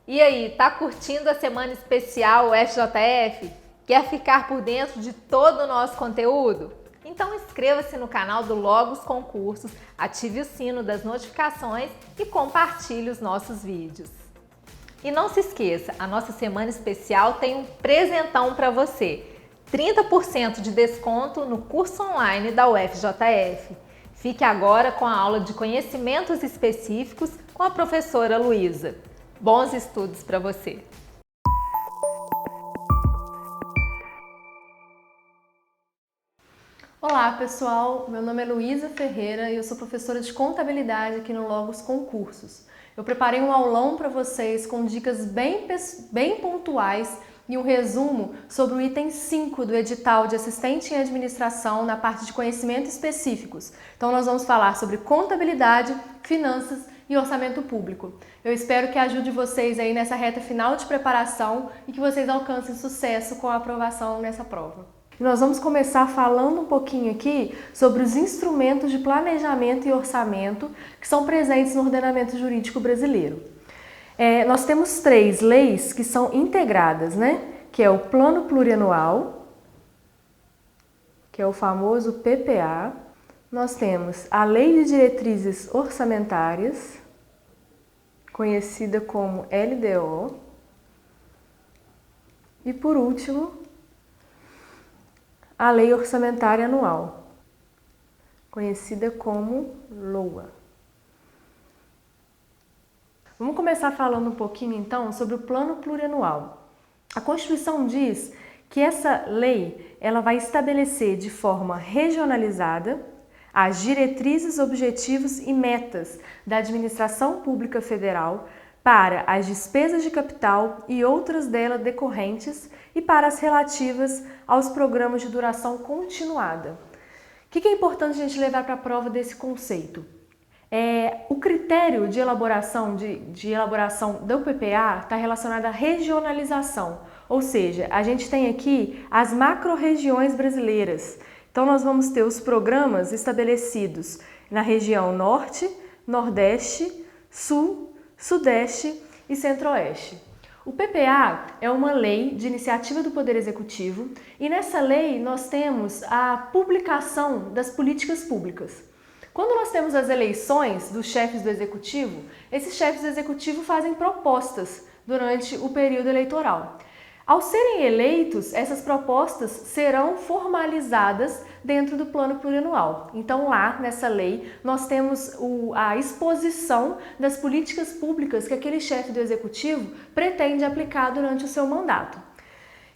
E aí, tá curtindo a semana especial FJF? Quer ficar por dentro de todo o nosso conteúdo? Então inscreva-se no canal do Logos Concursos, ative o sino das notificações e compartilhe os nossos vídeos. E não se esqueça, a nossa semana especial tem um presentão para você. 30% de desconto no curso online da UFJF. Fique agora com a aula de conhecimentos específicos com a professora Luísa. Bons estudos para você! Olá pessoal, meu nome é Luísa Ferreira e eu sou professora de contabilidade aqui no Logos Concursos. Eu preparei um aulão para vocês com dicas bem pontuais e um resumo sobre o item 5 do edital de assistente em administração na parte de conhecimentos específicos. Então nós vamos falar sobre contabilidade, finanças e orçamento público. Eu espero que ajude vocês aí nessa reta final de preparação e que vocês alcancem sucesso com a aprovação nessa prova. Nós vamos começar falando um pouquinho aqui sobre os instrumentos de planejamento e orçamento que são presentes no ordenamento jurídico brasileiro. Nós temos 3 leis que são integradas, né? Que é o Plano Plurianual, que é o famoso PPA. Nós temos a Lei de Diretrizes Orçamentárias, conhecida como LDO. E por último, a Lei Orçamentária Anual, conhecida como LOA. Vamos começar falando um pouquinho então sobre o Plano Plurianual. A Constituição diz que essa lei ela vai estabelecer de forma regionalizada as diretrizes, objetivos e metas da administração pública federal para as despesas de capital e outras delas decorrentes e para as relativas aos programas de duração continuada. O que é importante a gente levar para a prova desse conceito? O critério de elaboração do PPA está relacionado à regionalização, ou seja, a gente tem aqui as macro-regiões brasileiras. Então nós vamos ter os programas estabelecidos na região Norte, Nordeste, Sul, Sudeste e Centro-Oeste. O PPA é uma lei de iniciativa do Poder Executivo e nessa lei nós temos a publicação das políticas públicas. Quando nós temos as eleições dos chefes do Executivo, esses chefes do Executivo fazem propostas durante o período eleitoral. Ao serem eleitos, essas propostas serão formalizadas dentro do Plano Plurianual. Então lá, nessa lei, nós temos a exposição das políticas públicas que aquele chefe do Executivo pretende aplicar durante o seu mandato.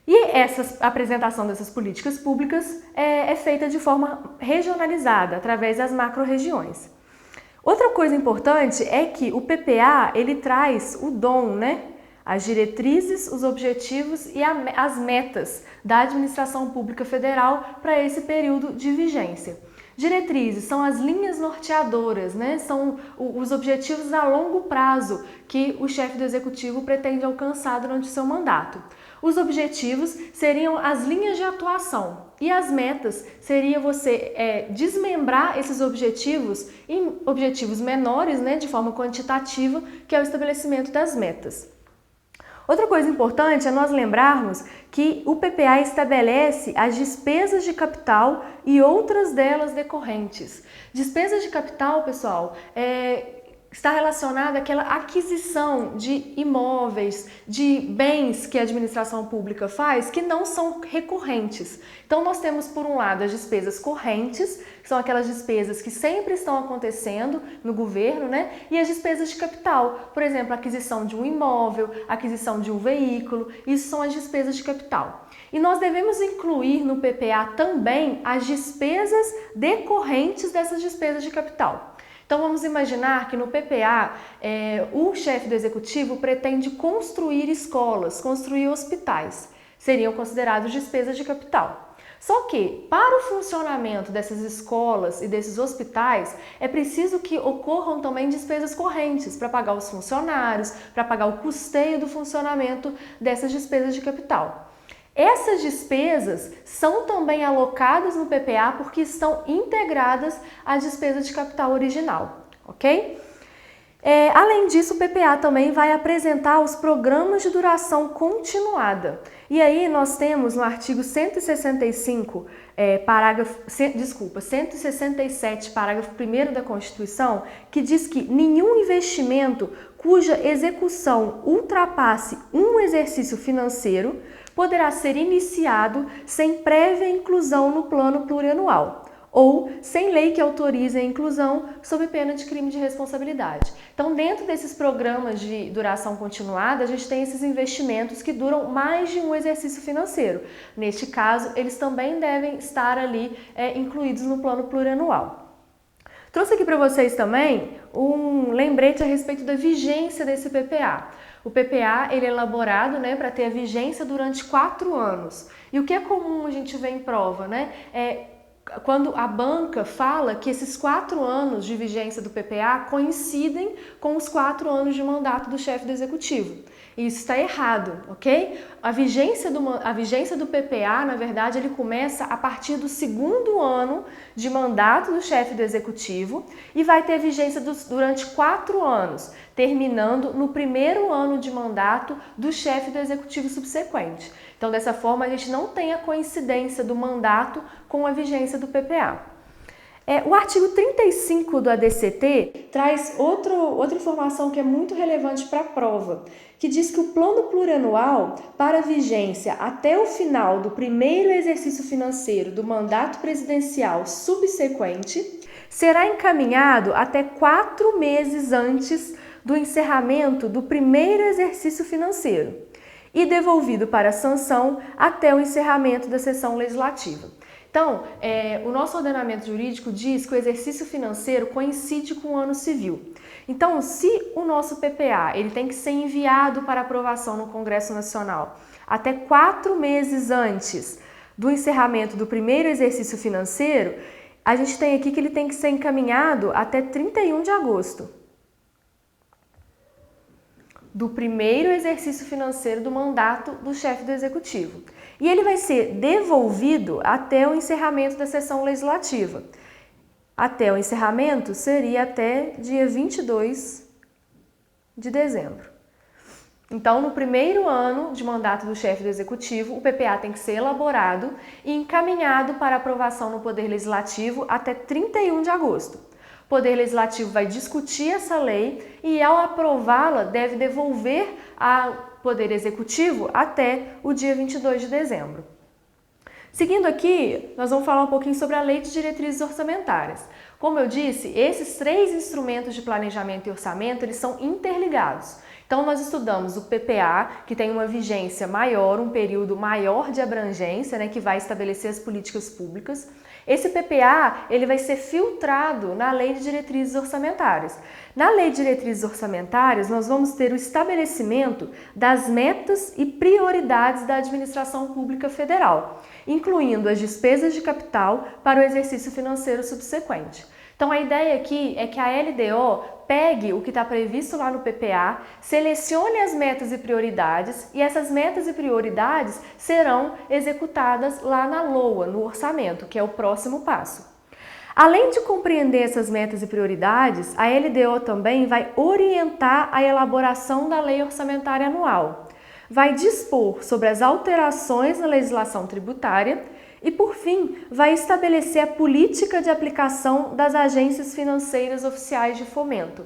E essa apresentação dessas políticas públicas é feita de forma regionalizada, através das macro-regiões. Outra coisa importante é que o PPA, ele traz o dom, né? As diretrizes, os objetivos e as metas da administração pública federal para esse período de vigência. Diretrizes são as linhas norteadoras, né? São os objetivos a longo prazo que o chefe do executivo pretende alcançar durante o seu mandato. Os objetivos seriam as linhas de atuação e as metas seria você desmembrar esses objetivos em objetivos menores, né? De forma quantitativa, que é o estabelecimento das metas. Outra coisa importante é nós lembrarmos que o PPA estabelece as despesas de capital e outras delas decorrentes. Despesas de capital, pessoal, está relacionada àquela aquisição de imóveis, de bens que a administração pública faz que não são recorrentes. Então nós temos por um lado as despesas correntes, que são aquelas despesas que sempre estão acontecendo no governo, né? E as despesas de capital, por exemplo, a aquisição de um imóvel, a aquisição de um veículo, isso são as despesas de capital. E nós devemos incluir no PPA também as despesas decorrentes dessas despesas de capital. Então vamos imaginar que no PPA o chefe do executivo pretende construir escolas, construir hospitais. Seriam considerados despesas de capital. Só que para o funcionamento dessas escolas e desses hospitais é preciso que ocorram também despesas correntes para pagar os funcionários, para pagar o custeio do funcionamento dessas despesas de capital. Essas despesas são também alocadas no PPA porque estão integradas à despesa de capital original, ok? Além disso, o PPA também vai apresentar os programas de duração continuada. E aí nós temos no artigo 167, parágrafo 1º da Constituição, que diz que nenhum investimento cuja execução ultrapasse um exercício financeiro poderá ser iniciado sem prévia inclusão no plano plurianual, ou sem lei que autorize a inclusão sob pena de crime de responsabilidade. Então, dentro desses programas de duração continuada, a gente tem esses investimentos que duram mais de um exercício financeiro. Neste caso, eles também devem estar ali incluídos no plano plurianual. Trouxe aqui para vocês também um lembrete a respeito da vigência desse PPA. O PPA ele é elaborado para ter a vigência durante 4 anos. E o que é comum a gente ver em prova, quando a banca fala que esses 4 anos de vigência do PPA coincidem com os 4 anos de mandato do chefe do executivo. Isso está errado, ok? A vigência do PPA, na verdade, ele começa a partir do 2º ano de mandato do chefe do executivo e vai ter vigência durante 4 anos, terminando no 1º ano de mandato do chefe do executivo subsequente. Então, dessa forma, a gente não tem a coincidência do mandato com a vigência do PPA. O artigo 35 do ADCT traz outra informação que é muito relevante para a prova, que diz que o plano plurianual, para vigência até o final do 1º exercício financeiro do mandato presidencial subsequente, será encaminhado até 4 meses antes do encerramento do 1º exercício financeiro e devolvido para sanção até o encerramento da sessão legislativa. Então, o nosso ordenamento jurídico diz que o exercício financeiro coincide com o ano civil. Então, se o nosso PPA ele tem que ser enviado para aprovação no Congresso Nacional até 4 meses antes do encerramento do 1º exercício financeiro, a gente tem aqui que ele tem que ser encaminhado até 31 de agosto. Do 1º exercício financeiro do mandato do chefe do executivo. E ele vai ser devolvido até o encerramento da sessão legislativa. Até o encerramento seria até dia 22 de dezembro. Então, no 1º ano de mandato do chefe do executivo, o PPA tem que ser elaborado e encaminhado para aprovação no Poder Legislativo até 31 de agosto. O Poder Legislativo vai discutir essa lei e, ao aprová-la, deve devolver ao Poder Executivo até o dia 22 de dezembro. Seguindo aqui, nós vamos falar um pouquinho sobre a Lei de Diretrizes Orçamentárias. Como eu disse, esses 3 instrumentos de planejamento e orçamento, eles são interligados. Então, nós estudamos o PPA, que tem uma vigência maior, um período maior de abrangência, que vai estabelecer as políticas públicas. Esse PPA ele vai ser filtrado na Lei de Diretrizes Orçamentárias. Na Lei de Diretrizes Orçamentárias, nós vamos ter o estabelecimento das metas e prioridades da administração pública federal, incluindo as despesas de capital para o exercício financeiro subsequente. Então, a ideia aqui é que a LDO pegue o que está previsto lá no PPA, selecione as metas e prioridades e essas metas e prioridades serão executadas lá na LOA, no orçamento, que é o próximo passo. Além de compreender essas metas e prioridades, a LDO também vai orientar a elaboração da Lei Orçamentária Anual, vai dispor sobre as alterações na legislação tributária e, por fim, vai estabelecer a política de aplicação das agências financeiras oficiais de fomento.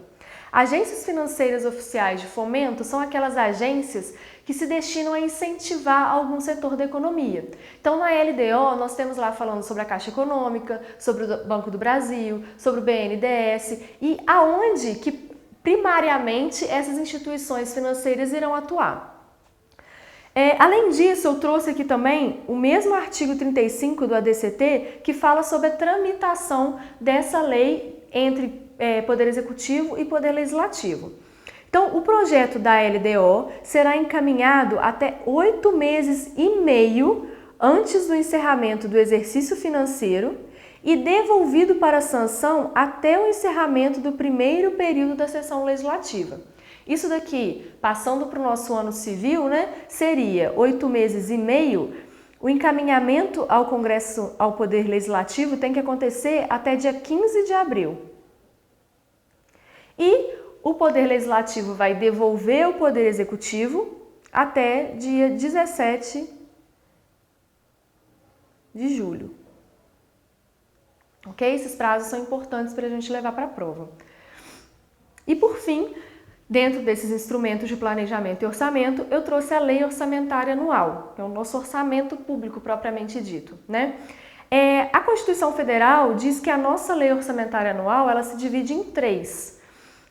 Agências financeiras oficiais de fomento são aquelas agências que se destinam a incentivar algum setor da economia. Então, na LDO, nós temos lá falando sobre a Caixa Econômica, sobre o Banco do Brasil, sobre o BNDES e aonde que, primariamente, essas instituições financeiras irão atuar. Além disso, eu trouxe aqui também o mesmo artigo 35 do ADCT que fala sobre a tramitação dessa lei entre Poder Executivo e Poder Legislativo. Então, o projeto da LDO será encaminhado até 8 meses e meio antes do encerramento do exercício financeiro e devolvido para sanção até o encerramento do 1º período da sessão legislativa. Isso daqui, passando para o nosso ano civil, seria 8 meses e meio. O encaminhamento ao Congresso, ao Poder Legislativo, tem que acontecer até dia 15 de abril. E o Poder Legislativo vai devolver ao Poder Executivo até dia 17 de julho. Ok? Esses prazos são importantes para a gente levar para a prova. E por fim, dentro desses instrumentos de planejamento e orçamento, eu trouxe a Lei Orçamentária Anual, que é o nosso orçamento público propriamente dito, né? A Constituição Federal diz que a nossa Lei Orçamentária Anual, ela se divide em 3.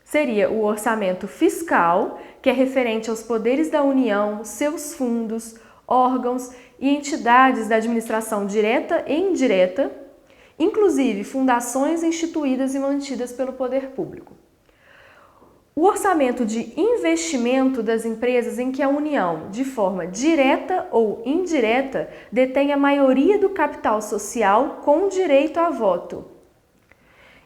Seria o orçamento fiscal, que é referente aos poderes da União, seus fundos, órgãos e entidades da administração direta e indireta, inclusive fundações instituídas e mantidas pelo poder público. O orçamento de investimento das empresas em que a União, de forma direta ou indireta, detém a maioria do capital social com direito a voto.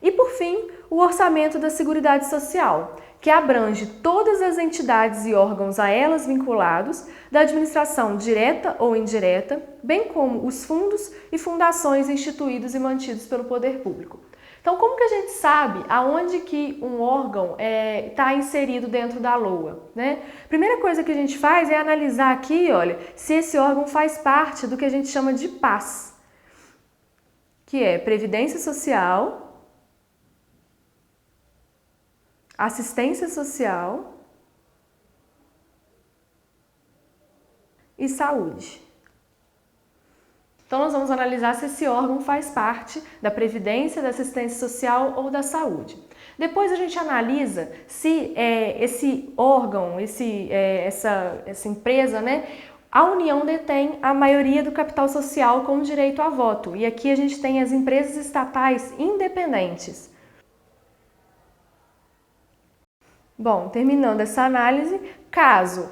E, por fim, o orçamento da Seguridade Social, que abrange todas as entidades e órgãos a elas vinculados, da administração direta ou indireta, bem como os fundos e fundações instituídos e mantidos pelo poder público. Então, como que a gente sabe aonde que um órgão está inserido dentro da LOA, né? Primeira coisa que a gente faz é analisar aqui, olha, se esse órgão faz parte do que a gente chama de PAS, que é Previdência Social, Assistência Social e Saúde. Então, nós vamos analisar se esse órgão faz parte da Previdência, da Assistência Social ou da Saúde. Depois a gente analisa se esse órgão, essa empresa, né, a União detém a maioria do capital social com direito a voto. E aqui a gente tem as empresas estatais independentes. Bom, terminando essa análise, caso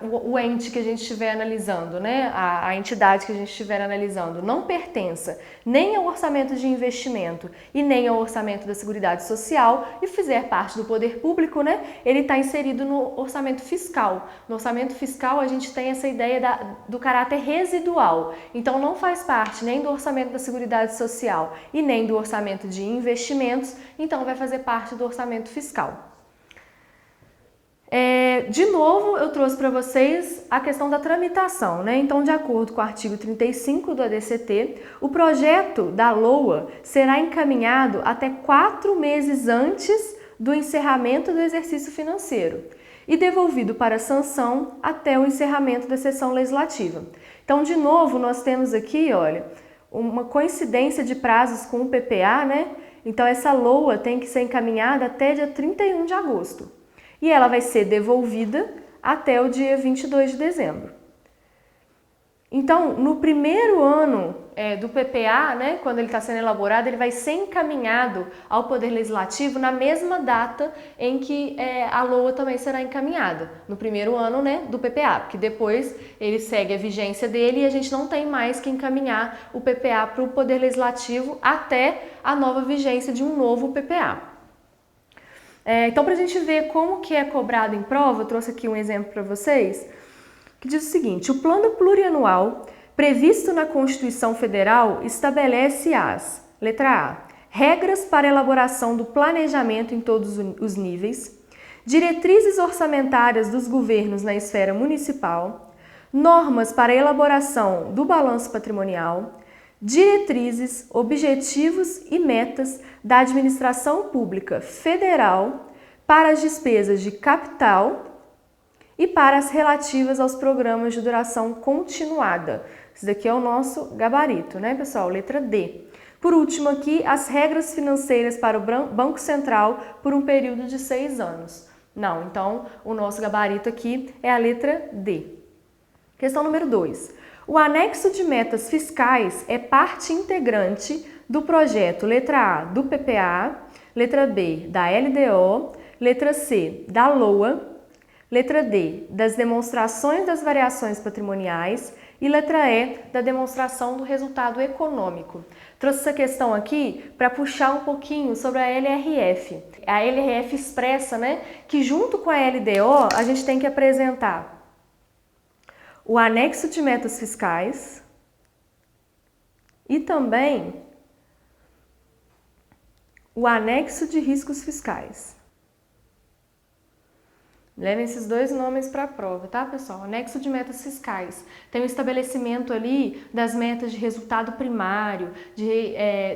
o ente que a gente estiver analisando, né, a entidade que a gente estiver analisando não pertença nem ao orçamento de investimento e nem ao orçamento da Seguridade Social e fizer parte do poder público, né, ele está inserido no orçamento fiscal. No orçamento fiscal a gente tem essa ideia do caráter residual, então não faz parte nem do orçamento da Seguridade Social e nem do orçamento de investimentos, então vai fazer parte do orçamento fiscal. De novo, eu trouxe para vocês a questão da tramitação, né? Então, de acordo com o artigo 35 do ADCT, o projeto da LOA será encaminhado até 4 meses antes do encerramento do exercício financeiro e devolvido para sanção até o encerramento da sessão legislativa. Então, de novo, nós temos aqui, olha, uma coincidência de prazos com o PPA, né? Então, essa LOA tem que ser encaminhada até dia 31 de agosto. E ela vai ser devolvida até o dia 22 de dezembro. Então, no primeiro ano do PPA, né, quando ele está sendo elaborado, ele vai ser encaminhado ao Poder Legislativo na mesma data em que a LOA também será encaminhada, no primeiro ano, né, do PPA, porque depois ele segue a vigência dele e a gente não tem mais que encaminhar o PPA para o Poder Legislativo até a nova vigência de um novo PPA. Então, para a gente ver como que é cobrado em prova, eu trouxe aqui um exemplo para vocês, que diz o seguinte: o plano plurianual previsto na Constituição Federal estabelece as, letra A, regras para elaboração do planejamento em todos os níveis, diretrizes orçamentárias dos governos na esfera municipal, normas para a elaboração do balanço patrimonial, diretrizes, objetivos e metas da administração pública federal para as despesas de capital e para as relativas aos programas de duração continuada. Esse daqui é o nosso gabarito, né, pessoal? Letra D. Por último aqui, as regras financeiras para o Banco Central por um período de 6 anos. Não, então o nosso gabarito aqui é a letra D. Questão número 2. O anexo de metas fiscais é parte integrante do projeto letra A do PPA, letra B da LDO, letra C da LOA, letra D das demonstrações das variações patrimoniais e letra E da demonstração do resultado econômico. Trouxe essa questão aqui para puxar um pouquinho sobre a LRF. A LRF expressa, né, que junto com a LDO a gente tem que apresentar o anexo de metas fiscais e também o anexo de riscos fiscais. Levem esses dois nomes para a prova, tá, pessoal? Anexo de metas fiscais. Tem o estabelecimento ali das metas de resultado primário, de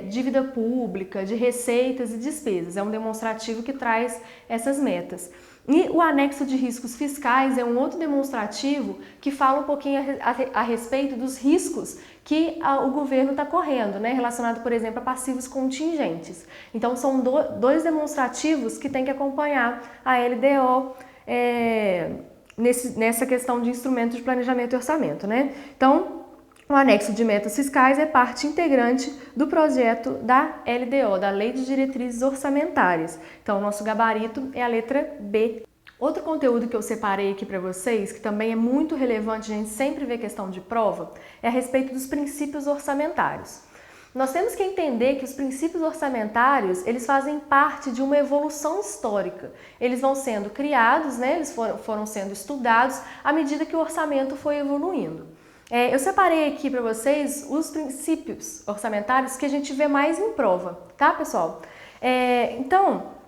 dívida pública, de receitas e despesas. É um demonstrativo que traz essas metas. E o anexo de riscos fiscais é um outro demonstrativo que fala um pouquinho a respeito dos riscos que o governo está correndo, né? Relacionado, por exemplo, a passivos contingentes. Então, são dois demonstrativos que tem que acompanhar a LDO nessa questão de instrumentos de planejamento e orçamento, né? Então, o anexo de metas fiscais é parte integrante do projeto da LDO, da Lei de Diretrizes Orçamentárias. Então, o nosso gabarito é a letra B. Outro conteúdo que eu separei aqui para vocês, que também é muito relevante, a gente sempre vê questão de prova, é a respeito dos princípios orçamentários. Nós temos que entender que os princípios orçamentários, eles fazem parte de uma evolução histórica. Eles vão sendo criados, né? Eles foram sendo estudados à medida que o orçamento foi evoluindo. Eu separei aqui para vocês os princípios orçamentários que a gente vê mais em prova, tá, pessoal? Então,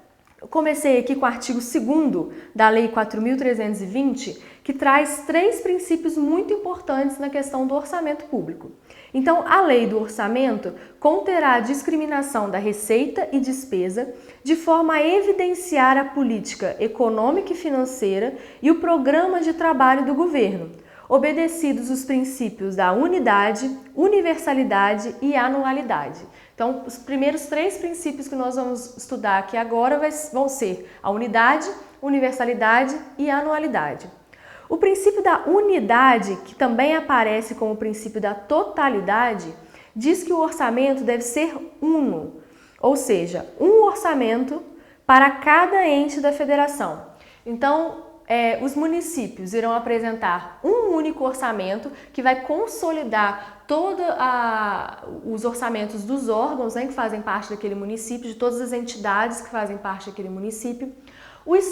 eu comecei aqui com o artigo 2º da Lei 4.320, que traz 3 princípios muito importantes na questão do orçamento público. Então, a lei do orçamento conterá a discriminação da receita e despesa de forma a evidenciar a política econômica e financeira e o programa de trabalho do governo, obedecidos os princípios da unidade, universalidade e anualidade. Então, os primeiros 3 princípios que nós vamos estudar aqui agora vão ser a unidade, universalidade e anualidade. O princípio da unidade, que também aparece como o princípio da totalidade, diz que o orçamento deve ser uno, ou seja, um orçamento para cada ente da federação. Então, os municípios irão apresentar um único orçamento que vai consolidar todos os orçamentos dos órgãos, né, que fazem parte daquele município, de todas as entidades que fazem parte daquele município. Os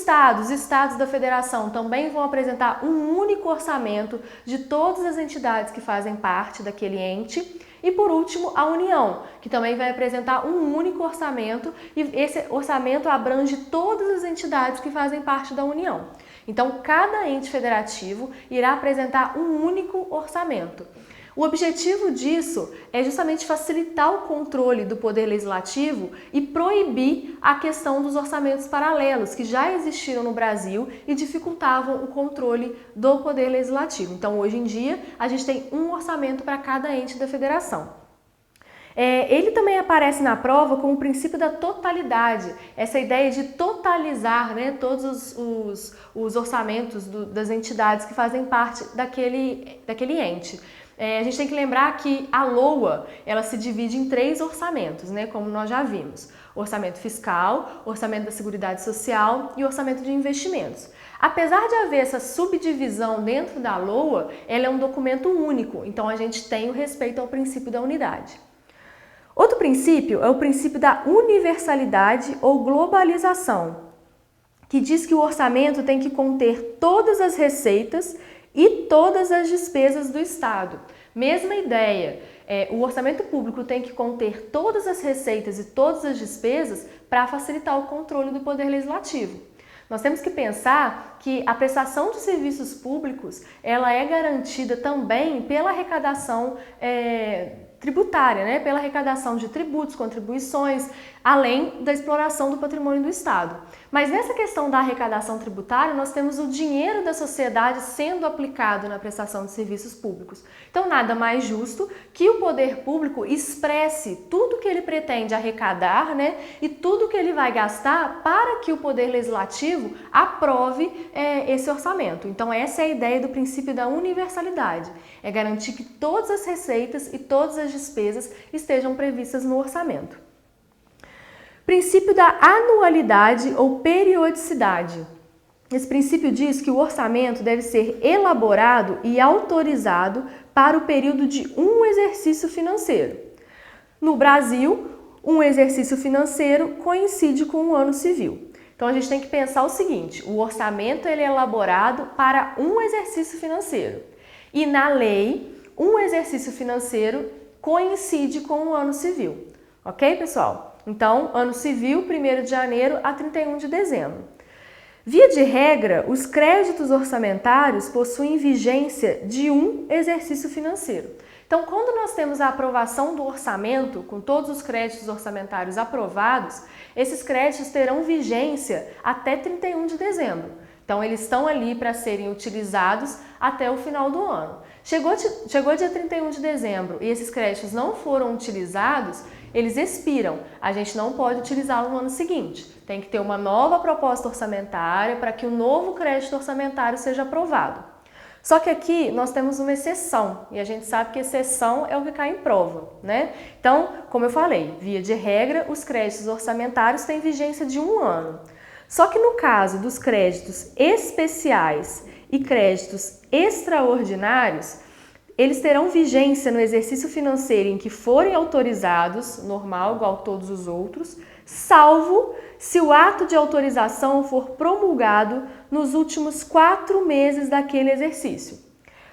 estados da federação também vão apresentar um único orçamento de todas as entidades que fazem parte daquele ente. E por último, a União, que também vai apresentar um único orçamento e esse orçamento abrange todas as entidades que fazem parte da União. Então, cada ente federativo irá apresentar um único orçamento. O objetivo disso é justamente facilitar o controle do Poder Legislativo e proibir a questão dos orçamentos paralelos, que já existiram no Brasil e dificultavam o controle do Poder Legislativo. Então, hoje em dia, a gente tem um orçamento para cada ente da federação. Ele também aparece na prova como o princípio da totalidade, essa ideia de totalizar, né, todos os orçamentos das entidades que fazem parte daquele ente. A gente tem que lembrar que a LOA, ela se divide em 3 orçamentos, né, como nós já vimos. Orçamento fiscal, orçamento da Seguridade Social e orçamento de investimentos. Apesar de haver essa subdivisão dentro da LOA, ela é um documento único, então a gente tem o respeito ao princípio da unidade. Outro princípio é o princípio da universalidade ou globalização, que diz que o orçamento tem que conter todas as receitas e todas as despesas do Estado. Mesma ideia, o orçamento público tem que conter todas as receitas e todas as despesas para facilitar o controle do Poder Legislativo. Nós temos que pensar que a prestação de serviços públicos ela é garantida também pela arrecadação tributária, né? Pela arrecadação de tributos, contribuições, além da exploração do patrimônio do Estado. Mas nessa questão da arrecadação tributária, nós temos o dinheiro da sociedade sendo aplicado na prestação de serviços públicos. Então, nada mais justo que o poder público expresse tudo que ele pretende arrecadar, né? E tudo que ele vai gastar para que o Poder Legislativo aprove esse orçamento. Então, essa é a ideia do princípio da universalidade. É garantir que todas as receitas e todas as despesas estejam previstas no orçamento. Princípio da anualidade ou periodicidade. Esse princípio diz que o orçamento deve ser elaborado e autorizado para o período de um exercício financeiro. No Brasil, um exercício financeiro coincide com um ano civil. Então, a gente tem que pensar o seguinte, o orçamento ele é elaborado para um exercício financeiro. E na lei, um exercício financeiro coincide com o ano civil. Ok, pessoal? Então, ano civil, 1º de janeiro a 31 de dezembro. Via de regra, os créditos orçamentários possuem vigência de um exercício financeiro. Então, quando nós temos a aprovação do orçamento, com todos os créditos orçamentários aprovados, esses créditos terão vigência até 31 de dezembro. Então, eles estão ali para serem utilizados até o final do ano. Chegou dia 31 de dezembro e esses créditos não foram utilizados, eles expiram. A gente não pode utilizá-lo no ano seguinte. Tem que ter uma nova proposta orçamentária para que o novo crédito orçamentário seja aprovado. Só que aqui nós temos uma exceção, e a gente sabe que exceção é o que cai em prova, né? Então, como eu falei, via de regra, os créditos orçamentários têm vigência de 1 ano. Só que no caso dos créditos especiais e créditos extraordinários, eles terão vigência no exercício financeiro em que forem autorizados, normal, igual a todos os outros, salvo se o ato de autorização for promulgado nos últimos 4 meses daquele exercício.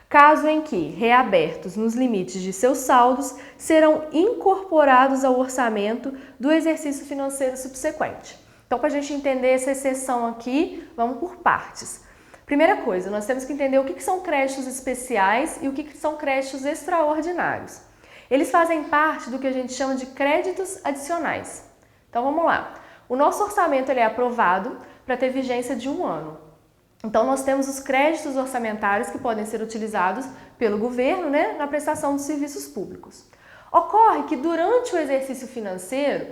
Caso em que, reabertos nos limites de seus saldos, serão incorporados ao orçamento do exercício financeiro subsequente. Então, para a gente entender essa exceção aqui, vamos por partes. Primeira coisa, nós temos que entender o que são créditos especiais e o que são créditos extraordinários. Eles fazem parte do que a gente chama de créditos adicionais. Então, vamos lá. O nosso orçamento ele é aprovado para ter vigência de 1 ano. Então, nós temos os créditos orçamentários que podem ser utilizados pelo governo, né, na prestação dos serviços públicos. Ocorre que durante o exercício financeiro,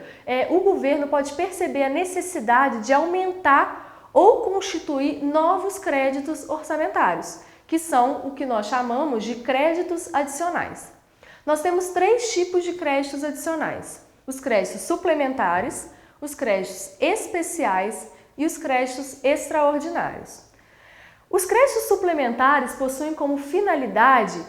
o governo pode perceber a necessidade de aumentar ou constituir novos créditos orçamentários, que são o que nós chamamos de créditos adicionais. Nós temos 3 tipos de créditos adicionais: os créditos suplementares, os créditos especiais e os créditos extraordinários. Os créditos suplementares possuem como finalidade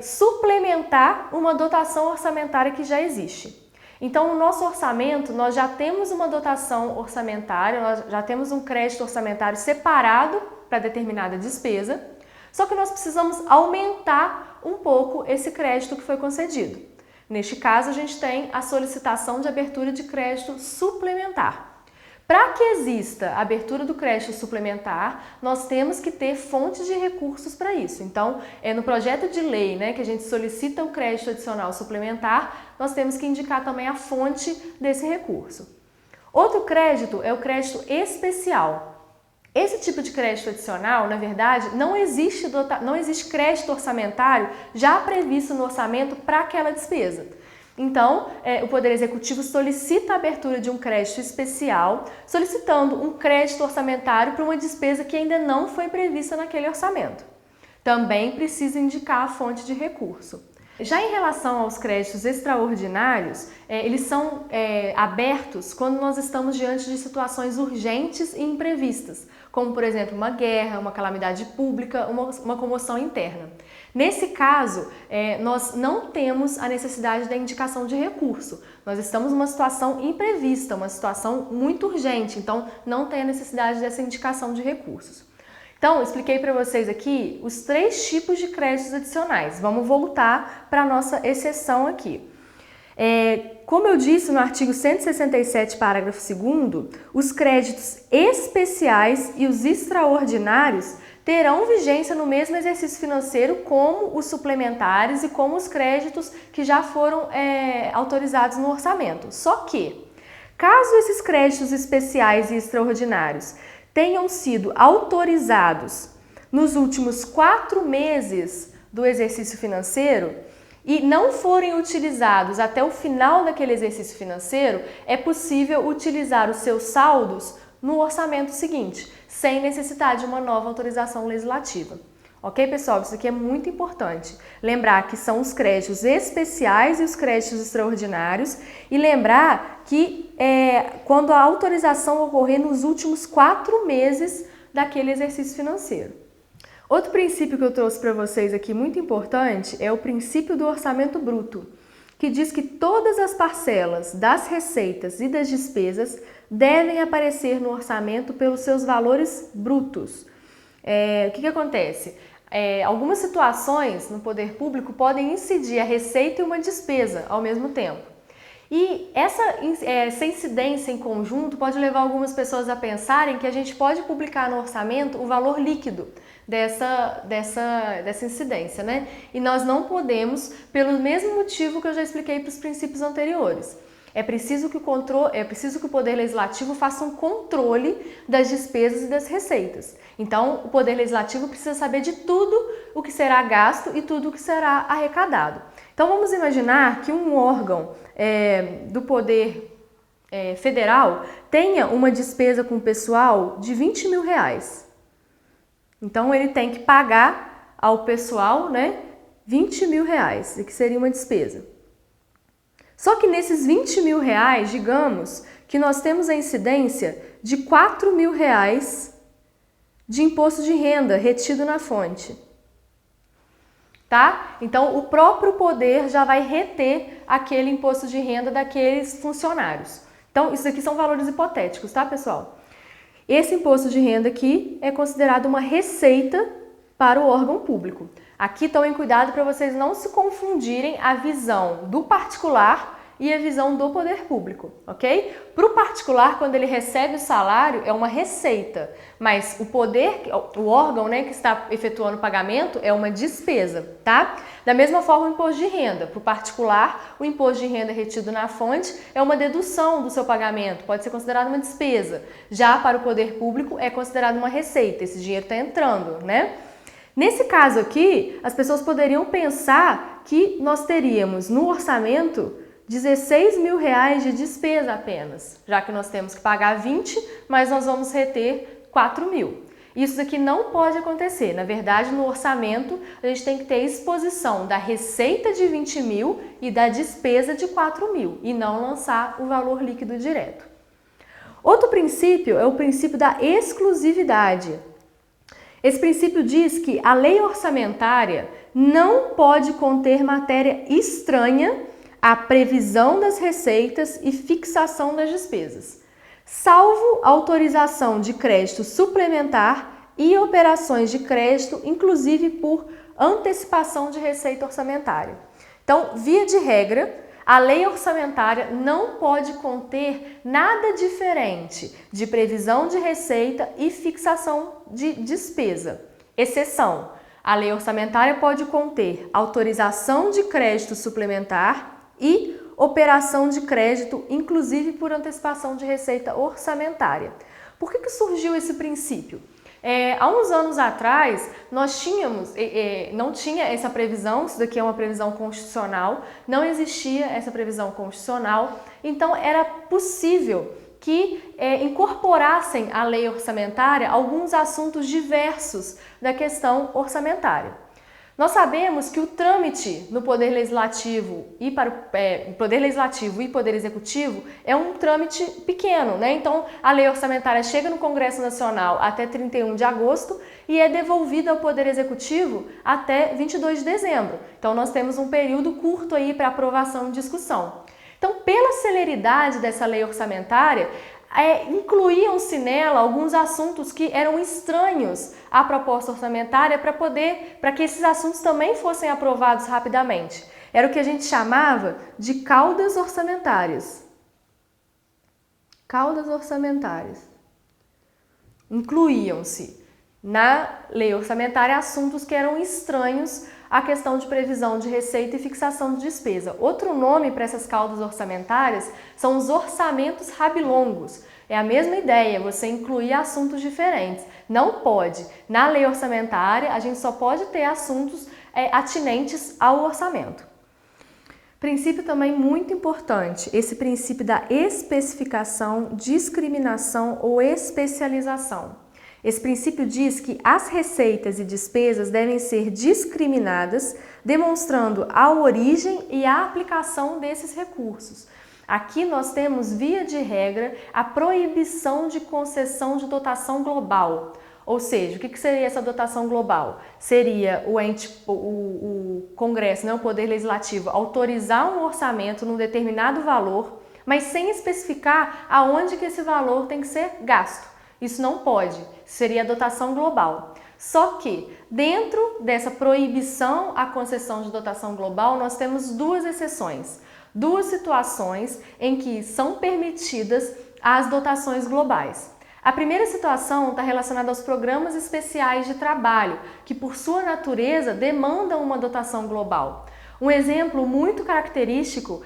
suplementar uma dotação orçamentária que já existe. Então, no nosso orçamento, nós já temos uma dotação orçamentária, nós já temos um crédito orçamentário separado para determinada despesa, só que nós precisamos aumentar um pouco esse crédito que foi concedido. Neste caso, a gente tem a solicitação de abertura de crédito suplementar. Para que exista a abertura do crédito suplementar, nós temos que ter fontes de recursos para isso. Então, no projeto de lei, né, que a gente solicita o crédito adicional suplementar, nós temos que indicar também a fonte desse recurso. Outro crédito é o crédito especial. Esse tipo de crédito adicional, na verdade, não existe crédito orçamentário já previsto no orçamento para aquela despesa. Então, o Poder Executivo solicita a abertura de um crédito especial, solicitando um crédito orçamentário para uma despesa que ainda não foi prevista naquele orçamento. Também precisa indicar a fonte de recurso. Já em relação aos créditos extraordinários, eles são abertos quando nós estamos diante de situações urgentes e imprevistas, como, por exemplo, uma guerra, uma calamidade pública, uma comoção interna. Nesse caso, nós não temos a necessidade da indicação de recurso. Nós estamos numa situação imprevista, uma situação muito urgente, então não tem a necessidade dessa indicação de recursos. Então, eu expliquei para vocês aqui os 3 tipos de créditos adicionais. Vamos voltar para a nossa exceção aqui. Como eu disse no artigo 167, parágrafo 2º, os créditos especiais e os extraordinários terão vigência no mesmo exercício financeiro como os suplementares e como os créditos que já foram autorizados no orçamento. Só que, caso esses créditos especiais e extraordinários tenham sido autorizados nos últimos 4 meses do exercício financeiro e não forem utilizados até o final daquele exercício financeiro, é possível utilizar os seus saldos no orçamento seguinte, sem necessitar de uma nova autorização legislativa. Ok, pessoal? Isso aqui é muito importante. Lembrar que são os créditos especiais e os créditos extraordinários e lembrar que quando a autorização ocorrer nos últimos 4 meses daquele exercício financeiro. Outro princípio que eu trouxe para vocês aqui muito importante é o princípio do orçamento bruto, que diz que todas as parcelas das receitas e das despesas devem aparecer no orçamento pelos seus valores brutos. O que acontece? Algumas situações no poder público podem incidir a receita e uma despesa ao mesmo tempo. E essa incidência em conjunto pode levar algumas pessoas a pensarem que a gente pode publicar no orçamento o valor líquido dessa incidência, né? E nós não podemos, pelo mesmo motivo que eu já expliquei para os princípios anteriores. É preciso que o Poder Legislativo faça um controle das despesas e das receitas. Então, o Poder Legislativo precisa saber de tudo o que será gasto e tudo o que será arrecadado. Então, vamos imaginar que um órgão do Poder Federal tenha uma despesa com o pessoal de R$20 mil. Então, ele tem que pagar ao pessoal, né, R$20 mil, que seria uma despesa. Só que nesses R$20 mil, digamos que nós temos a incidência de R$4 mil de imposto de renda retido na fonte. Tá? Então, o próprio poder já vai reter aquele imposto de renda daqueles funcionários. Então, isso aqui são valores hipotéticos, tá, pessoal? Esse imposto de renda aqui é considerado uma receita para o órgão público. Aqui tomem cuidado para vocês não se confundirem a visão do particular e a visão do poder público, ok? Para o particular, quando ele recebe o salário, é uma receita, mas o órgão, né, que está efetuando o pagamento é uma despesa, tá? Da mesma forma, o imposto de renda. Para o particular, o imposto de renda retido na fonte é uma dedução do seu pagamento, pode ser considerado uma despesa. Já para o poder público, é considerado uma receita, esse dinheiro está entrando, né? Nesse caso aqui, as pessoas poderiam pensar que nós teríamos no orçamento R$16 mil de despesa apenas, já que nós temos que pagar 20, mas nós vamos reter 4 mil. Isso aqui não pode acontecer. Na verdade, no orçamento, a gente tem que ter exposição da receita de 20 mil e da despesa de 4 mil, e não lançar o valor líquido direto. Outro princípio é o princípio da exclusividade. Esse princípio diz que a lei orçamentária não pode conter matéria estranha à previsão das receitas e fixação das despesas, salvo autorização de crédito suplementar e operações de crédito, inclusive por antecipação de receita orçamentária. Então, via de regra, a lei orçamentária não pode conter nada diferente de previsão de receita e fixação de despesa. Exceção: a lei orçamentária pode conter autorização de crédito suplementar e operação de crédito, inclusive por antecipação de receita orçamentária. Por que surgiu esse princípio? Há uns anos atrás, nós não tinha essa previsão, isso daqui é uma previsão constitucional, não existia essa previsão constitucional, então era possível que incorporassem à lei orçamentária alguns assuntos diversos da questão orçamentária. Nós sabemos que o trâmite no Poder Legislativo e Poder Legislativo e Poder Executivo é um trâmite pequeno, né? Então, a lei orçamentária chega no Congresso Nacional até 31 de agosto e é devolvida ao Poder Executivo até 22 de dezembro. Então, nós temos um período curto aí para aprovação e discussão. Então, pela celeridade dessa lei orçamentária, incluíam-se nela alguns assuntos que eram estranhos à proposta orçamentária para que esses assuntos também fossem aprovados rapidamente. Era o que a gente chamava de caudas orçamentárias. Caudas orçamentárias. Incluíam-se na lei orçamentária assuntos que eram estranhos à questão de previsão de receita e fixação de despesa. Outro nome para essas caudas orçamentárias são os orçamentos rabilongos. É a mesma ideia, você incluir assuntos diferentes. Não pode. Na lei orçamentária, a gente só pode ter assuntos atinentes ao orçamento. Princípio também muito importante, esse princípio da especificação, discriminação ou especialização. Esse princípio diz que as receitas e despesas devem ser discriminadas, demonstrando a origem e a aplicação desses recursos. Aqui nós temos, via de regra, a proibição de concessão de dotação global. Ou seja, o que seria essa dotação global? Seria o Congresso, né, o Poder Legislativo, autorizar um orçamento num determinado valor, mas sem especificar aonde que esse valor tem que ser gasto. Isso não pode, seria a dotação global. Só que, dentro dessa proibição à concessão de dotação global, nós temos duas exceções. duas situações em que são permitidas as dotações globais. A primeira situação está relacionada aos programas especiais de trabalho, que por sua natureza demandam uma dotação global. Um exemplo muito característico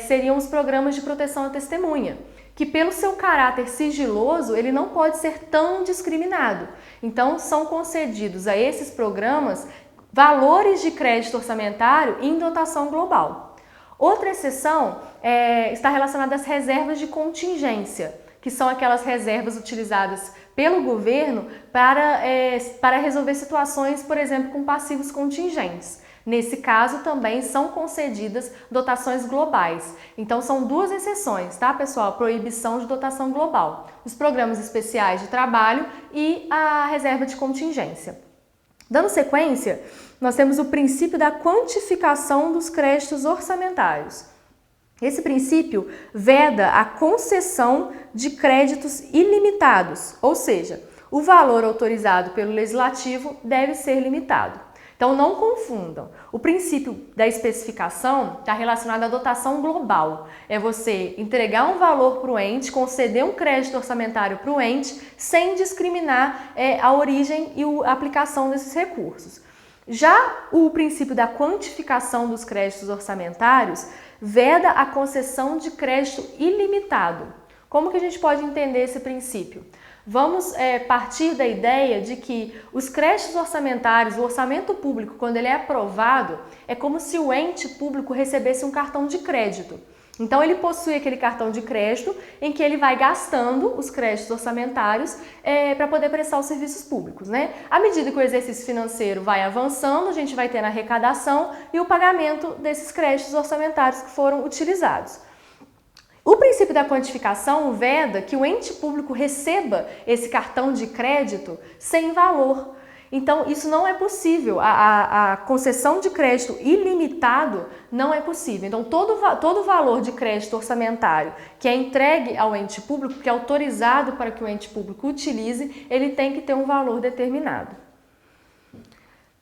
seriam os programas de proteção à testemunha, que pelo seu caráter sigiloso, ele não pode ser tão discriminado. Então, são concedidos a esses programas valores de crédito orçamentário em dotação global. Outra exceção está relacionada às reservas de contingência, que são aquelas reservas utilizadas pelo governo para resolver situações, por exemplo, com passivos contingentes. Nesse caso, também são concedidas dotações globais. Então, são duas exceções, tá, pessoal? Proibição de dotação global. Os programas especiais de trabalho e a reserva de contingência. Dando sequência, nós temos o princípio da quantificação dos créditos orçamentários. Esse princípio veda a concessão de créditos ilimitados, ou seja, o valor autorizado pelo legislativo deve ser limitado. Então, não confundam. O princípio da especificação está relacionado à dotação global. É você entregar um valor para o ente, conceder um crédito orçamentário para o ente, sem discriminar a origem e a aplicação desses recursos. Já o princípio da quantificação dos créditos orçamentários veda a concessão de crédito ilimitado. Como que a gente pode entender esse princípio? Vamos partir da ideia de que os créditos orçamentários, o orçamento público, quando ele é aprovado, é como se o ente público recebesse um cartão de crédito. Então, ele possui aquele cartão de crédito em que ele vai gastando os créditos orçamentários para poder prestar os serviços públicos, né? À medida que o exercício financeiro vai avançando, a gente vai ter a arrecadação e o pagamento desses créditos orçamentários que foram utilizados. O princípio da quantificação veda que o ente público receba esse cartão de crédito sem valor. Então, isso não é possível. A concessão de crédito ilimitado não é possível. Então, todo valor de crédito orçamentário que é entregue ao ente público, que é autorizado para que o ente público utilize, ele tem que ter um valor determinado.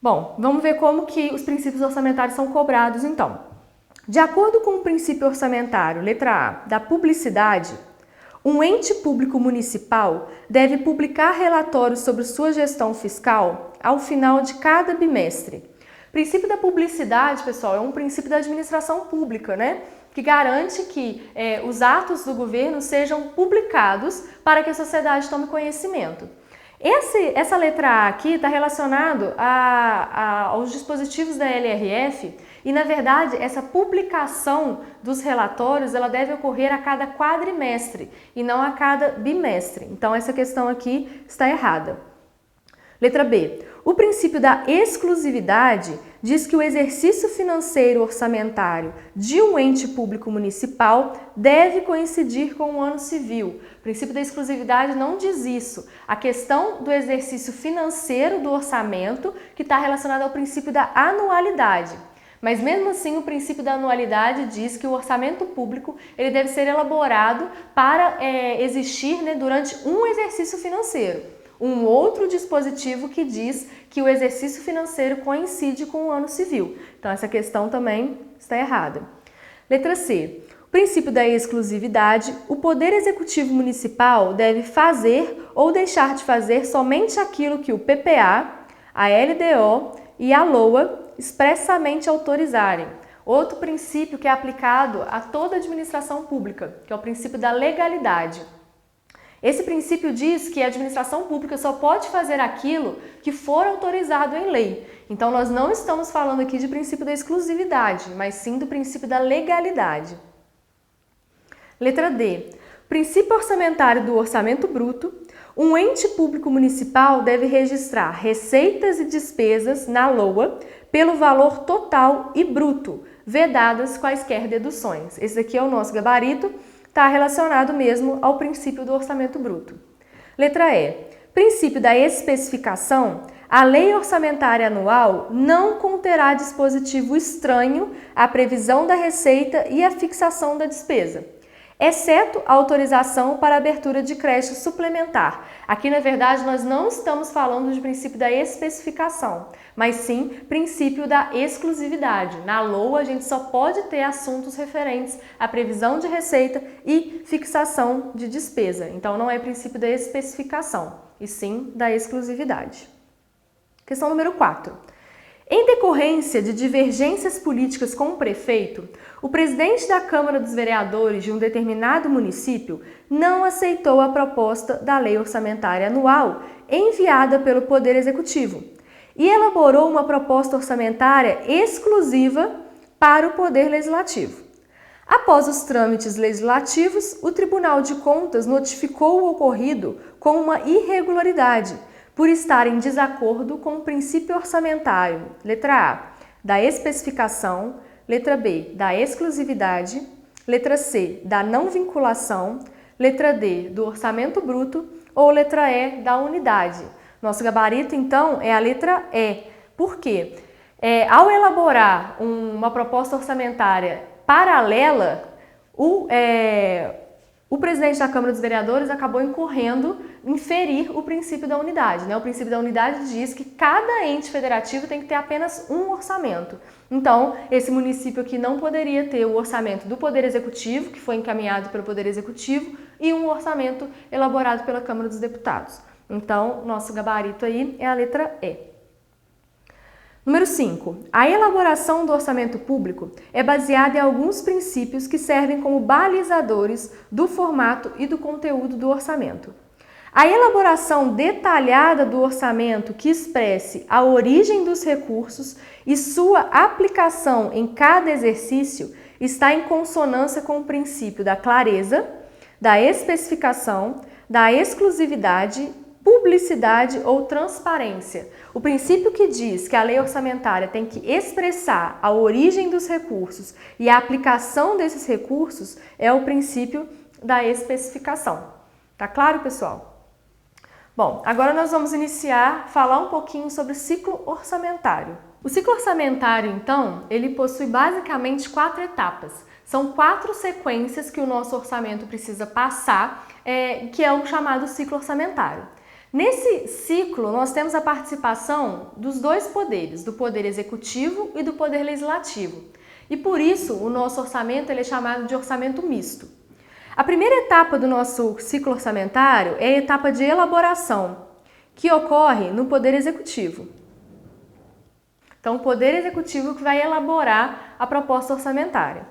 Bom, vamos ver como que os princípios orçamentários são cobrados, então. De acordo com o princípio orçamentário, letra A, da publicidade, um ente público municipal deve publicar relatórios sobre sua gestão fiscal ao final de cada bimestre. O princípio da publicidade, pessoal, é um princípio da administração pública, né? Que garante que os atos do governo sejam publicados para que a sociedade tome conhecimento. Essa letra A aqui está relacionado aos dispositivos da LRF e, na verdade, essa publicação dos relatórios ela deve ocorrer a cada quadrimestre e não a cada bimestre. Então, essa questão aqui está errada. Letra B. O princípio da exclusividade diz que o exercício financeiro orçamentário de um ente público municipal deve coincidir com o ano civil. O princípio da exclusividade não diz isso. A questão do exercício financeiro do orçamento que está relacionada ao princípio da anualidade. Mas mesmo assim, o princípio da anualidade diz que o orçamento público ele deve ser elaborado para existir, né, durante um exercício financeiro. Um outro dispositivo que diz que o exercício financeiro coincide com o ano civil. Então, essa questão também está errada. Letra C. O princípio da exclusividade, o Poder Executivo Municipal deve fazer ou deixar de fazer somente aquilo que o PPA, a LDO e a LOA expressamente autorizarem. Outro princípio que é aplicado a toda a administração pública, que é o princípio da legalidade. Esse princípio diz que a administração pública só pode fazer aquilo que for autorizado em lei. Então, nós não estamos falando aqui de princípio da exclusividade, mas sim do princípio da legalidade. Letra D. Princípio orçamentário do orçamento bruto. Um ente público municipal deve registrar receitas e despesas na LOA pelo valor total e bruto, vedadas quaisquer deduções. Esse aqui é o nosso gabarito. Está relacionado mesmo ao princípio do orçamento bruto. Letra E. Princípio da especificação. A lei orçamentária anual não conterá dispositivo estranho à previsão da receita e à fixação da despesa. exceto a autorização para abertura de creche suplementar. Aqui, na verdade, nós não estamos falando de princípio da especificação, mas sim princípio da exclusividade. Na LOA, a gente só pode ter assuntos referentes à previsão de receita e fixação de despesa. Então, não é princípio da especificação, e sim da exclusividade. Questão número 4. Em decorrência de divergências políticas com o prefeito, o presidente da Câmara dos Vereadores de um determinado município não aceitou a proposta da Lei Orçamentária Anual enviada pelo Poder Executivo e elaborou uma proposta orçamentária exclusiva para o Poder Legislativo. Após os trâmites legislativos, o Tribunal de Contas notificou o ocorrido com uma irregularidade, por estar em desacordo com o princípio orçamentário, letra A, da especificação, letra B, da exclusividade, letra C, da não vinculação, letra D, do orçamento bruto ou letra E, da unidade. Nosso gabarito, então, é a letra E. Por quê? Ao elaborar uma proposta orçamentária paralela, o presidente da Câmara dos Vereadores acabou incorrendo em ferir o princípio da unidade, né? O princípio da unidade diz que cada ente federativo tem que ter apenas um orçamento. Então, esse município aqui não poderia ter o orçamento do Poder Executivo, que foi encaminhado pelo Poder Executivo, e um orçamento elaborado pela Câmara dos Deputados. Então, nosso gabarito aí é a letra E. Número 5. A elaboração do orçamento público é baseada em alguns princípios que servem como balizadores do formato e do conteúdo do orçamento. A elaboração detalhada do orçamento que expresse a origem dos recursos e sua aplicação em cada exercício está em consonância com o princípio da clareza, da especificação, da exclusividade, publicidade ou transparência. O princípio que diz que a lei orçamentária tem que expressar a origem dos recursos e a aplicação desses recursos é o princípio da especificação. Tá claro, pessoal? Bom, agora nós vamos falar um pouquinho sobre o ciclo orçamentário. O ciclo orçamentário, então, ele possui basicamente 4 etapas. São 4 sequências que o nosso orçamento precisa passar, que é o chamado ciclo orçamentário. Nesse ciclo, nós temos a participação dos 2 poderes, do Poder Executivo e do Poder Legislativo. E por isso, o nosso orçamento ele é chamado de orçamento misto. A primeira etapa do nosso ciclo orçamentário é a etapa de elaboração, que ocorre no Poder Executivo. Então, o Poder Executivo que vai elaborar a proposta orçamentária.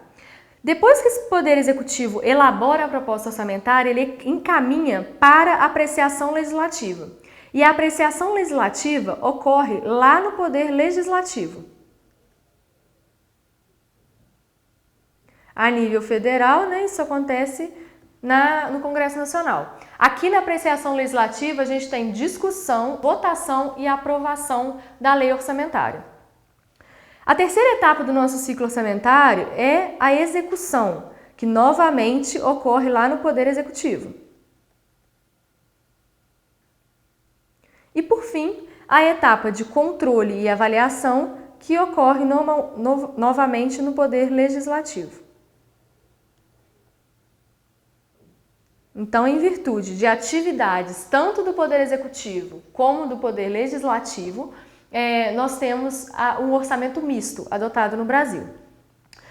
Depois que esse Poder Executivo elabora a proposta orçamentária, ele encaminha para a apreciação legislativa. E a apreciação legislativa ocorre lá no Poder Legislativo. A nível federal, né, isso acontece no Congresso Nacional. Aqui na apreciação legislativa, a gente tem discussão, votação e aprovação da lei orçamentária. A terceira etapa do nosso ciclo orçamentário é a execução, que novamente ocorre lá no Poder Executivo. E, por fim, a etapa de controle e avaliação, que ocorre novamente no Poder Legislativo. Então, em virtude de atividades tanto do Poder Executivo como do Poder Legislativo, nós temos um orçamento misto adotado no Brasil.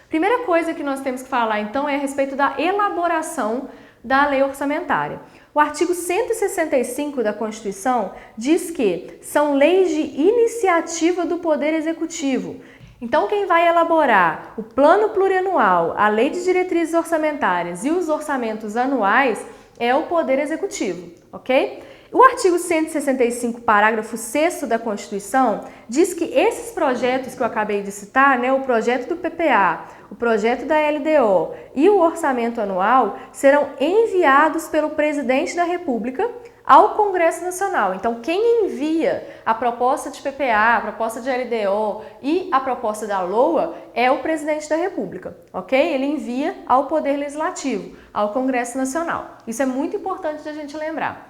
Primeira coisa que nós temos que falar, então, é a respeito da elaboração da lei orçamentária. O artigo 165 da Constituição diz que são leis de iniciativa do Poder Executivo. Então, quem vai elaborar o Plano Plurianual, a Lei de Diretrizes Orçamentárias e os orçamentos anuais é o Poder Executivo, ok? O artigo 165, parágrafo 6º da Constituição, diz que esses projetos que eu acabei de citar, né, o projeto do PPA, o projeto da LDO e o orçamento anual, serão enviados pelo Presidente da República ao Congresso Nacional. Então, quem envia a proposta de PPA, a proposta de LDO e a proposta da LOA é o Presidente da República, ok? Ele envia ao Poder Legislativo, ao Congresso Nacional. Isso é muito importante de a gente lembrar.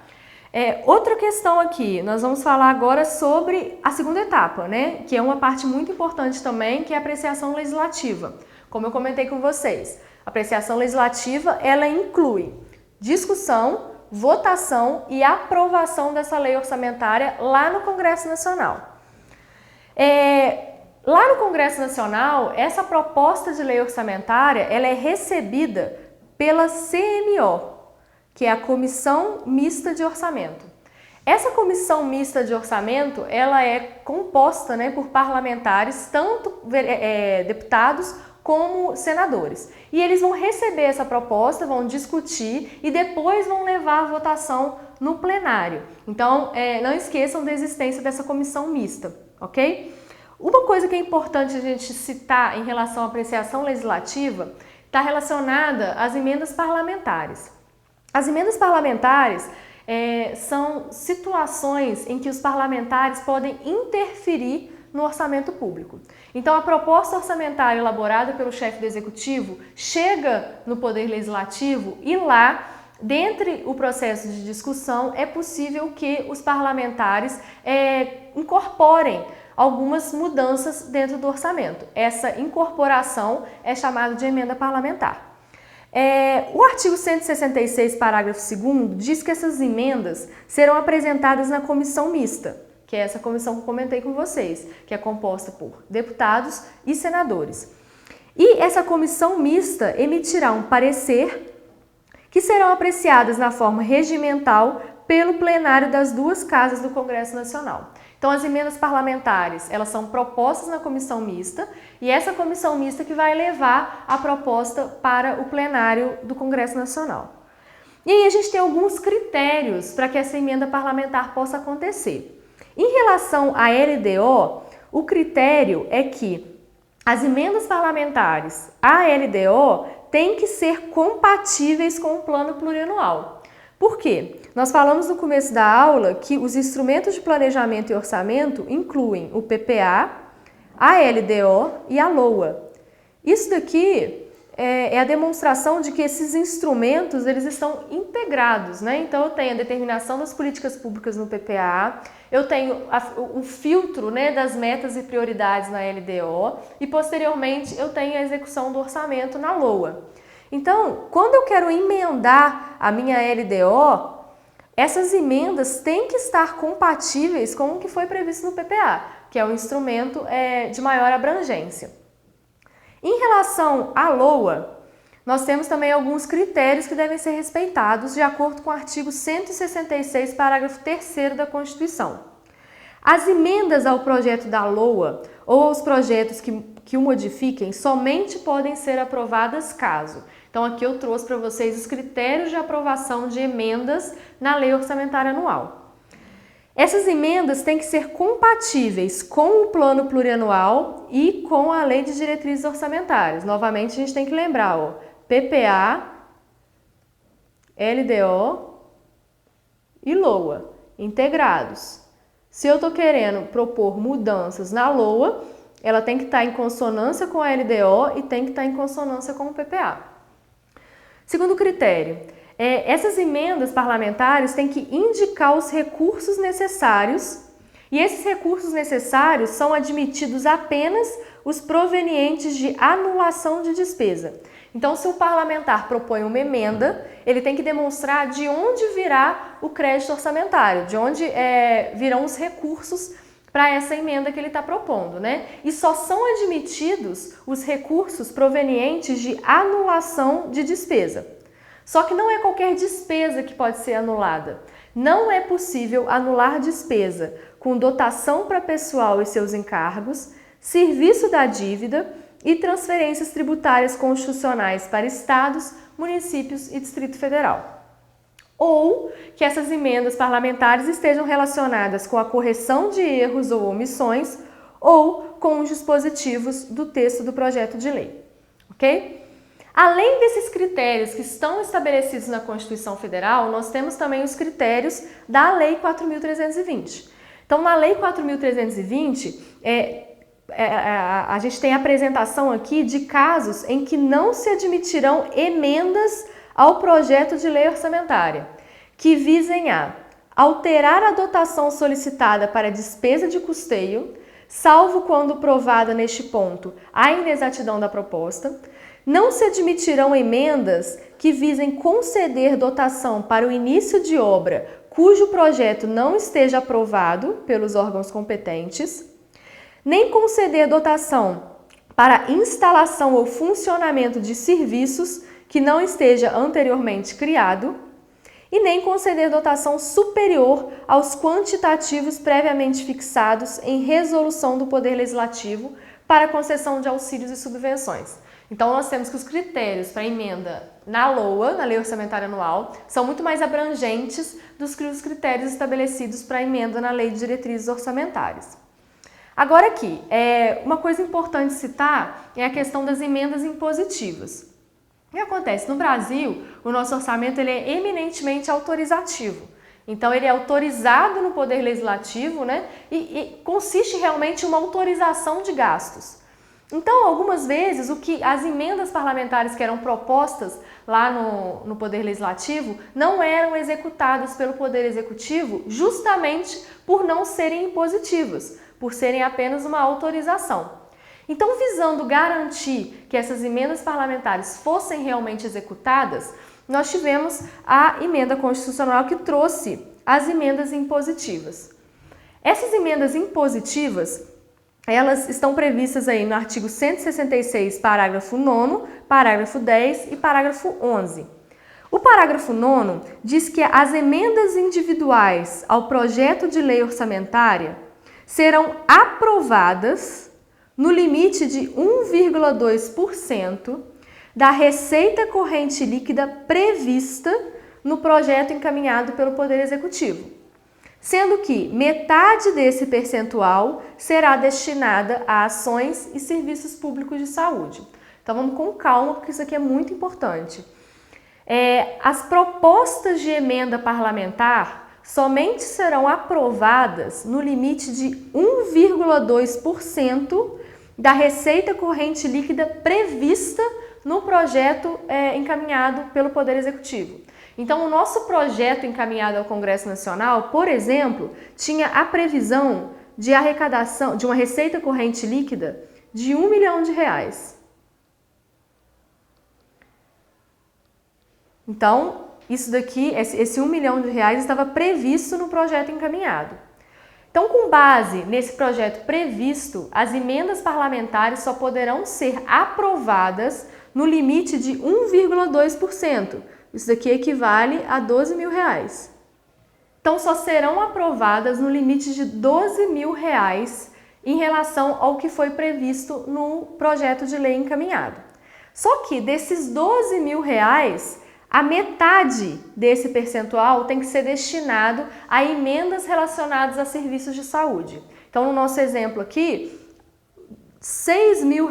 Outra questão aqui, nós vamos falar agora sobre a segunda etapa, né? Que é uma parte muito importante também, que é a apreciação legislativa. Como eu comentei com vocês, A apreciação legislativa, ela inclui discussão, votação e aprovação dessa lei orçamentária lá no Congresso Nacional. Lá no Congresso Nacional, essa proposta de lei orçamentária, ela é recebida pela CMO, que é a Comissão Mista de Orçamento. Essa Comissão Mista de Orçamento, ela é composta, né, por parlamentares, tanto deputados como senadores. E eles vão receber essa proposta, vão discutir e depois vão levar a votação no plenário. Então, não esqueçam da existência dessa comissão mista, ok? Uma coisa que é importante a gente citar em relação à apreciação legislativa está relacionada às emendas parlamentares. As emendas parlamentares são situações em que os parlamentares podem interferir no orçamento público. Então, a proposta orçamentária elaborada pelo chefe do Executivo chega no Poder Legislativo e lá, dentre o processo de discussão, é possível que os parlamentares incorporem algumas mudanças dentro do orçamento. Essa incorporação é chamada de emenda parlamentar. O artigo 166, parágrafo 2º, diz que essas emendas serão apresentadas na comissão mista, que é essa comissão que eu comentei com vocês, que é composta por deputados e senadores. E essa comissão mista emitirá um parecer que serão apreciadas na forma regimental pelo plenário das duas casas do Congresso Nacional. Então, as emendas parlamentares, elas são propostas na comissão mista e essa comissão mista que vai levar a proposta para o plenário do Congresso Nacional. E aí a gente tem alguns critérios para que essa emenda parlamentar possa acontecer. Em relação à LDO, o critério é que as emendas parlamentares à LDO têm que ser compatíveis com o plano plurianual. Por quê? Nós falamos no começo da aula que os instrumentos de planejamento e orçamento incluem o PPA, a LDO e a LOA. Isso daqui é a demonstração de que esses instrumentos eles estão integrados, né? Então eu tenho a determinação das políticas públicas no PPA, eu tenho o filtro, né, das metas e prioridades na LDO e posteriormente eu tenho a execução do orçamento na LOA. Então, quando eu quero emendar a minha LDO, essas emendas têm que estar compatíveis com o que foi previsto no PPA, que é o instrumento de maior abrangência. Em relação à LOA, nós temos também alguns critérios que devem ser respeitados de acordo com o artigo 166, parágrafo 3º da Constituição. As emendas ao projeto da LOA ou aos projetos que o modifiquem somente podem ser aprovadas caso. Então, aqui eu trouxe para vocês os critérios de aprovação de emendas na Lei Orçamentária Anual. Essas emendas têm que ser compatíveis com o Plano Plurianual e com a Lei de Diretrizes Orçamentárias. Novamente, a gente tem que lembrar, PPA, LDO e LOA, integrados. Se eu estou querendo propor mudanças na LOA, ela tem que estar em consonância com a LDO e tem que estar em consonância com o PPA. Segundo critério, essas emendas parlamentares têm que indicar os recursos necessários e esses recursos necessários são admitidos apenas os provenientes de anulação de despesa. Então, se o parlamentar propõe uma emenda, ele tem que demonstrar de onde virá o crédito orçamentário, de onde virão os recursos para essa emenda que ele está propondo, né? E só são admitidos os recursos provenientes de anulação de despesa. Só que não é qualquer despesa que pode ser anulada. Não é possível anular despesa com dotação para pessoal e seus encargos, serviço da dívida e transferências tributárias constitucionais para estados, municípios e Distrito Federal. Ou que essas emendas parlamentares estejam relacionadas com a correção de erros ou omissões ou com os dispositivos do texto do projeto de lei, ok? Além desses critérios que estão estabelecidos na Constituição Federal, nós temos também os critérios da Lei 4.320. Então, na Lei 4.320, a gente tem a apresentação aqui de casos em que não se admitirão emendas ao projeto de lei orçamentária, que visem a alterar a dotação solicitada para despesa de custeio, salvo quando provada neste ponto a inexatidão da proposta, Não se admitirão emendas que visem conceder dotação para o início de obra cujo projeto não esteja aprovado pelos órgãos competentes, nem conceder dotação para instalação ou funcionamento de serviços que não esteja anteriormente criado, e nem conceder dotação superior aos quantitativos previamente fixados em resolução do Poder Legislativo para concessão de auxílios e subvenções. Então, nós temos que os critérios para emenda na LOA, na Lei Orçamentária Anual, são muito mais abrangentes dos que os critérios estabelecidos para emenda na Lei de Diretrizes Orçamentárias. Agora aqui, uma coisa importante citar é a questão das emendas impositivas. O que acontece? No Brasil, o nosso orçamento ele é eminentemente autorizativo. Então, ele é autorizado no Poder Legislativo, né? E consiste realmente em uma autorização de gastos. Então, algumas vezes, as emendas parlamentares que eram propostas lá no Poder Legislativo não eram executadas pelo Poder Executivo justamente por não serem impositivas, por serem apenas uma autorização. Então, visando garantir que essas emendas parlamentares fossem realmente executadas, nós tivemos a emenda constitucional que trouxe as emendas impositivas. Essas emendas impositivas, elas estão previstas aí no artigo 166, parágrafo 9º, parágrafo 10 e parágrafo 11. O parágrafo 9º diz que as emendas individuais ao projeto de lei orçamentária serão aprovadas no limite de 1,2% da receita corrente líquida prevista no projeto encaminhado pelo Poder Executivo, sendo que metade desse percentual será destinada a ações e serviços públicos de saúde. Então vamos com calma, porque isso aqui é muito importante. As propostas de emenda parlamentar somente serão aprovadas no limite de 1,2% da receita corrente líquida prevista no projeto encaminhado pelo Poder Executivo. Então, o nosso projeto encaminhado ao Congresso Nacional, por exemplo, tinha a previsão de arrecadação de uma receita corrente líquida de R$1 milhão. Então, isso daqui, esse R$1 milhão estava previsto no projeto encaminhado. Então, com base nesse projeto previsto, as emendas parlamentares só poderão ser aprovadas no limite de 1,2%. Isso daqui equivale a R$12 mil. Então, só serão aprovadas no limite de R$12 mil em relação ao que foi previsto no projeto de lei encaminhado. Só que desses R$12 mil, a metade desse percentual tem que ser destinado a emendas relacionadas a serviços de saúde. Então, no nosso exemplo aqui, R$6 mil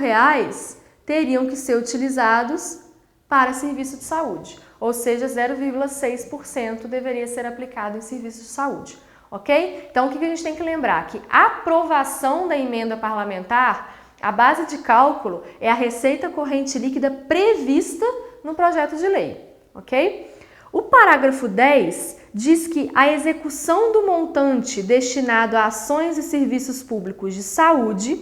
teriam que ser utilizados para serviço de saúde, ou seja, 0,6% deveria ser aplicado em serviços de saúde, ok? Então, o que a gente tem que lembrar? Que a aprovação da emenda parlamentar, a base de cálculo é a receita corrente líquida prevista no projeto de lei. Ok? O parágrafo 10 diz que a execução do montante destinado a ações e serviços públicos de saúde,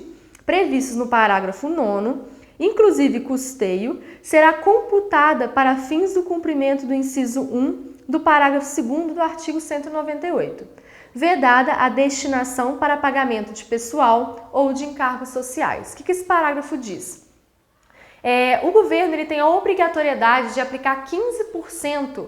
previstos no parágrafo 9º, inclusive custeio, será computada para fins do cumprimento do inciso 1 do parágrafo 2º do artigo 198, vedada a destinação para pagamento de pessoal ou de encargos sociais. O que esse parágrafo diz? O governo ele tem a obrigatoriedade de aplicar 15%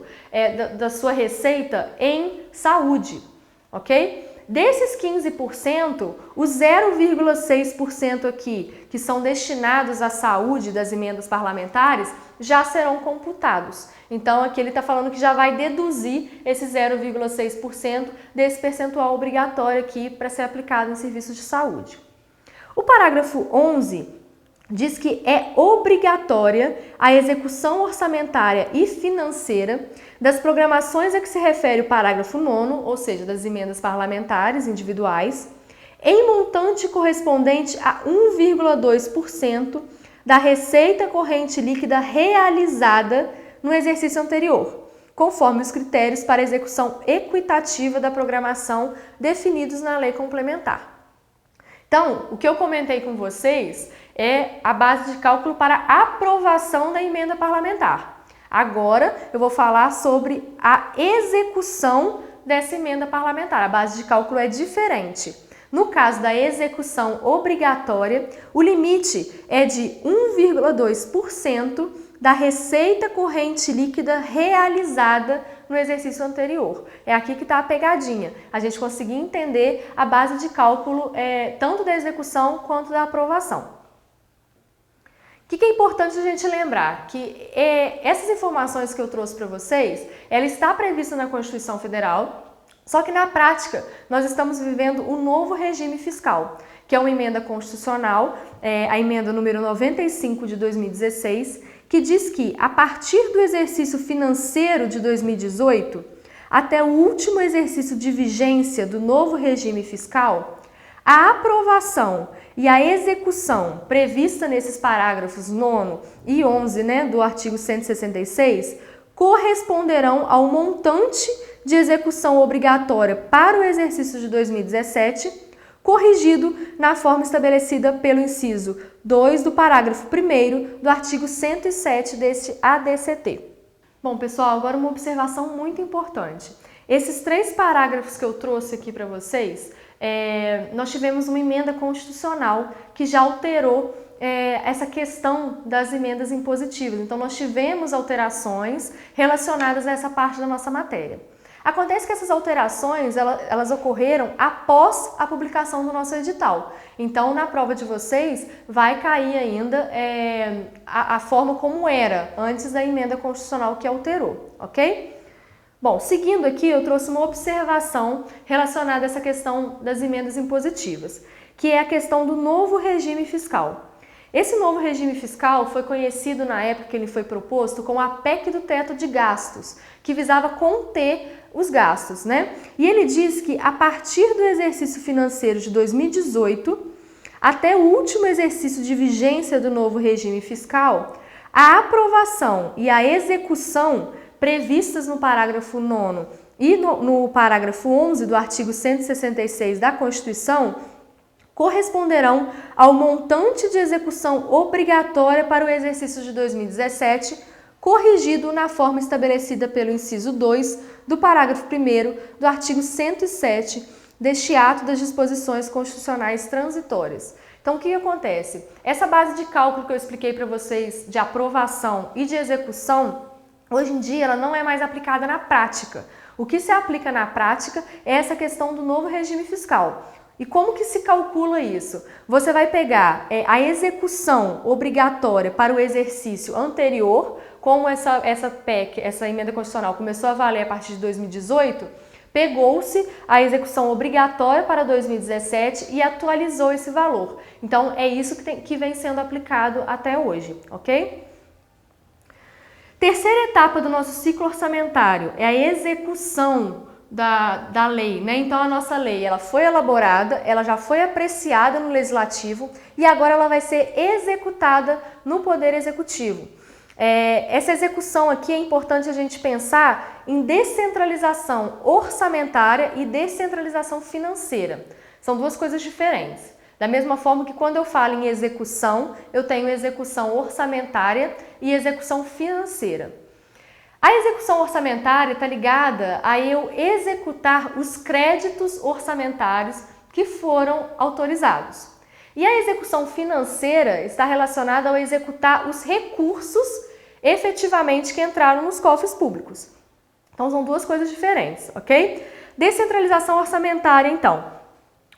da sua receita em saúde, ok? Desses 15%, os 0,6% aqui, que são destinados à saúde das emendas parlamentares, já serão computados. Então, aqui ele está falando que já vai deduzir esse 0,6% desse percentual obrigatório aqui para ser aplicado em serviços de saúde. O parágrafo 11 diz que é obrigatória a execução orçamentária e financeira das programações a que se refere o parágrafo 9º, ou seja, das emendas parlamentares individuais, em montante correspondente a 1,2% da receita corrente líquida realizada no exercício anterior, conforme os critérios para execução equitativa da programação definidos na lei complementar. Então, o que eu comentei com vocês é a base de cálculo para aprovação da emenda parlamentar. Agora eu vou falar sobre a execução dessa emenda parlamentar. A base de cálculo é diferente. No caso da execução obrigatória, o limite é de 1,2% da receita corrente líquida realizada no exercício anterior. É aqui que está a pegadinha. A gente conseguir entender a base de cálculo tanto da execução quanto da aprovação. O que é importante a gente lembrar? Que essas informações que eu trouxe para vocês, ela está prevista na Constituição Federal, só que na prática nós estamos vivendo um novo regime fiscal, que é uma emenda constitucional, a emenda número 95 de 2016, que diz que a partir do exercício financeiro de 2018 até o último exercício de vigência do novo regime fiscal, a aprovação e a execução prevista nesses parágrafos 9º e 11, do artigo 166, corresponderão ao montante de execução obrigatória para o exercício de 2017, corrigido na forma estabelecida pelo inciso 2 do parágrafo 1º do artigo 107 deste ADCT. Bom, pessoal, agora uma observação muito importante. Esses 3 parágrafos que eu trouxe aqui para vocês, nós tivemos uma emenda constitucional que já alterou essa questão das emendas impositivas. Então, nós tivemos alterações relacionadas a essa parte da nossa matéria. Acontece que essas alterações, elas ocorreram após a publicação do nosso edital. Então, na prova de vocês, vai cair ainda a forma como era antes da emenda constitucional que alterou, ok? Bom, seguindo aqui, eu trouxe uma observação relacionada a essa questão das emendas impositivas, que é a questão do novo regime fiscal. Esse novo regime fiscal foi conhecido na época que ele foi proposto como a PEC do teto de gastos, que visava conter os gastos, E ele diz que a partir do exercício financeiro de 2018 até o último exercício de vigência do novo regime fiscal, a aprovação e a execução previstas no parágrafo 9º e no parágrafo 11 do artigo 166 da Constituição corresponderão ao montante de execução obrigatória para o exercício de 2017, corrigido na forma estabelecida pelo inciso 2 do parágrafo 1º do artigo 107 deste ato das disposições constitucionais transitórias. Então, o que acontece? Essa base de cálculo que eu expliquei para vocês de aprovação e de execução, hoje em dia ela não é mais aplicada na prática. O que se aplica na prática é essa questão do novo regime fiscal. E como que se calcula isso? Você vai pegar a execução obrigatória para o exercício anterior, como essa PEC, essa emenda constitucional começou a valer a partir de 2018, pegou-se a execução obrigatória para 2017 e atualizou esse valor. Então, é isso que vem sendo aplicado até hoje, ok? Terceira etapa do nosso ciclo orçamentário é a execução da lei, Então, a nossa lei, ela foi elaborada, ela já foi apreciada no Legislativo e agora ela vai ser executada no Poder Executivo. Essa execução aqui é importante a gente pensar em descentralização orçamentária e descentralização financeira. São duas coisas diferentes. Da mesma forma que quando eu falo em execução, eu tenho execução orçamentária e execução financeira. A execução orçamentária está ligada a eu executar os créditos orçamentários que foram autorizados. E a execução financeira está relacionada ao executar os recursos efetivamente que entraram nos cofres públicos. Então, são duas coisas diferentes, ok? Descentralização orçamentária, então.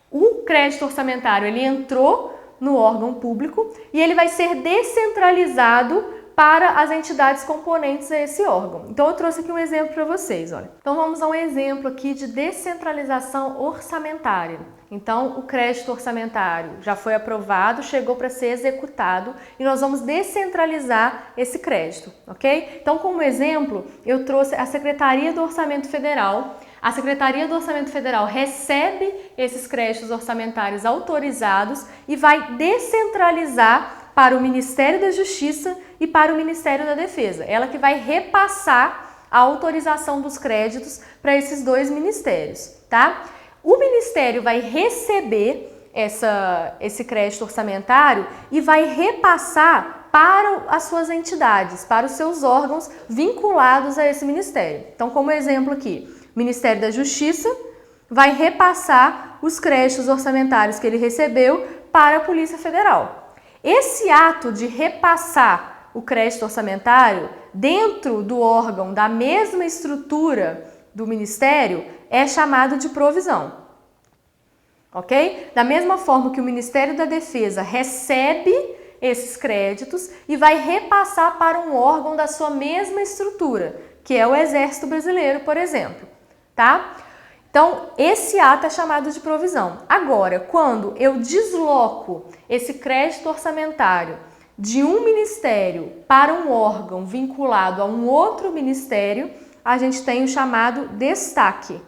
O crédito orçamentário, ele entrou no órgão público e ele vai ser descentralizado para as entidades componentes a esse órgão. Então, eu trouxe aqui um exemplo para vocês, olha. Então, vamos a um exemplo aqui de descentralização orçamentária. Então, o crédito orçamentário já foi aprovado, chegou para ser executado e nós vamos descentralizar esse crédito, ok? Então, como exemplo, eu trouxe a Secretaria do Orçamento Federal. A Secretaria do Orçamento Federal recebe esses créditos orçamentários autorizados e vai descentralizar para o Ministério da Justiça e para o Ministério da Defesa. Ela que vai repassar a autorização dos créditos para esses dois ministérios, tá? O Ministério vai receber esse crédito orçamentário e vai repassar para as suas entidades, para os seus órgãos vinculados a esse ministério. Então, como exemplo aqui, o Ministério da Justiça vai repassar os créditos orçamentários que ele recebeu para a Polícia Federal. Esse ato de repassar o crédito orçamentário dentro do órgão da mesma estrutura do Ministério é chamado de provisão. Ok? Da mesma forma que o Ministério da Defesa recebe esses créditos e vai repassar para um órgão da sua mesma estrutura, que é o Exército Brasileiro, por exemplo, tá? Então, esse ato é chamado de provisão. Agora, quando eu desloco esse crédito orçamentário de um ministério para um órgão vinculado a um outro ministério, a gente tem o chamado destaque.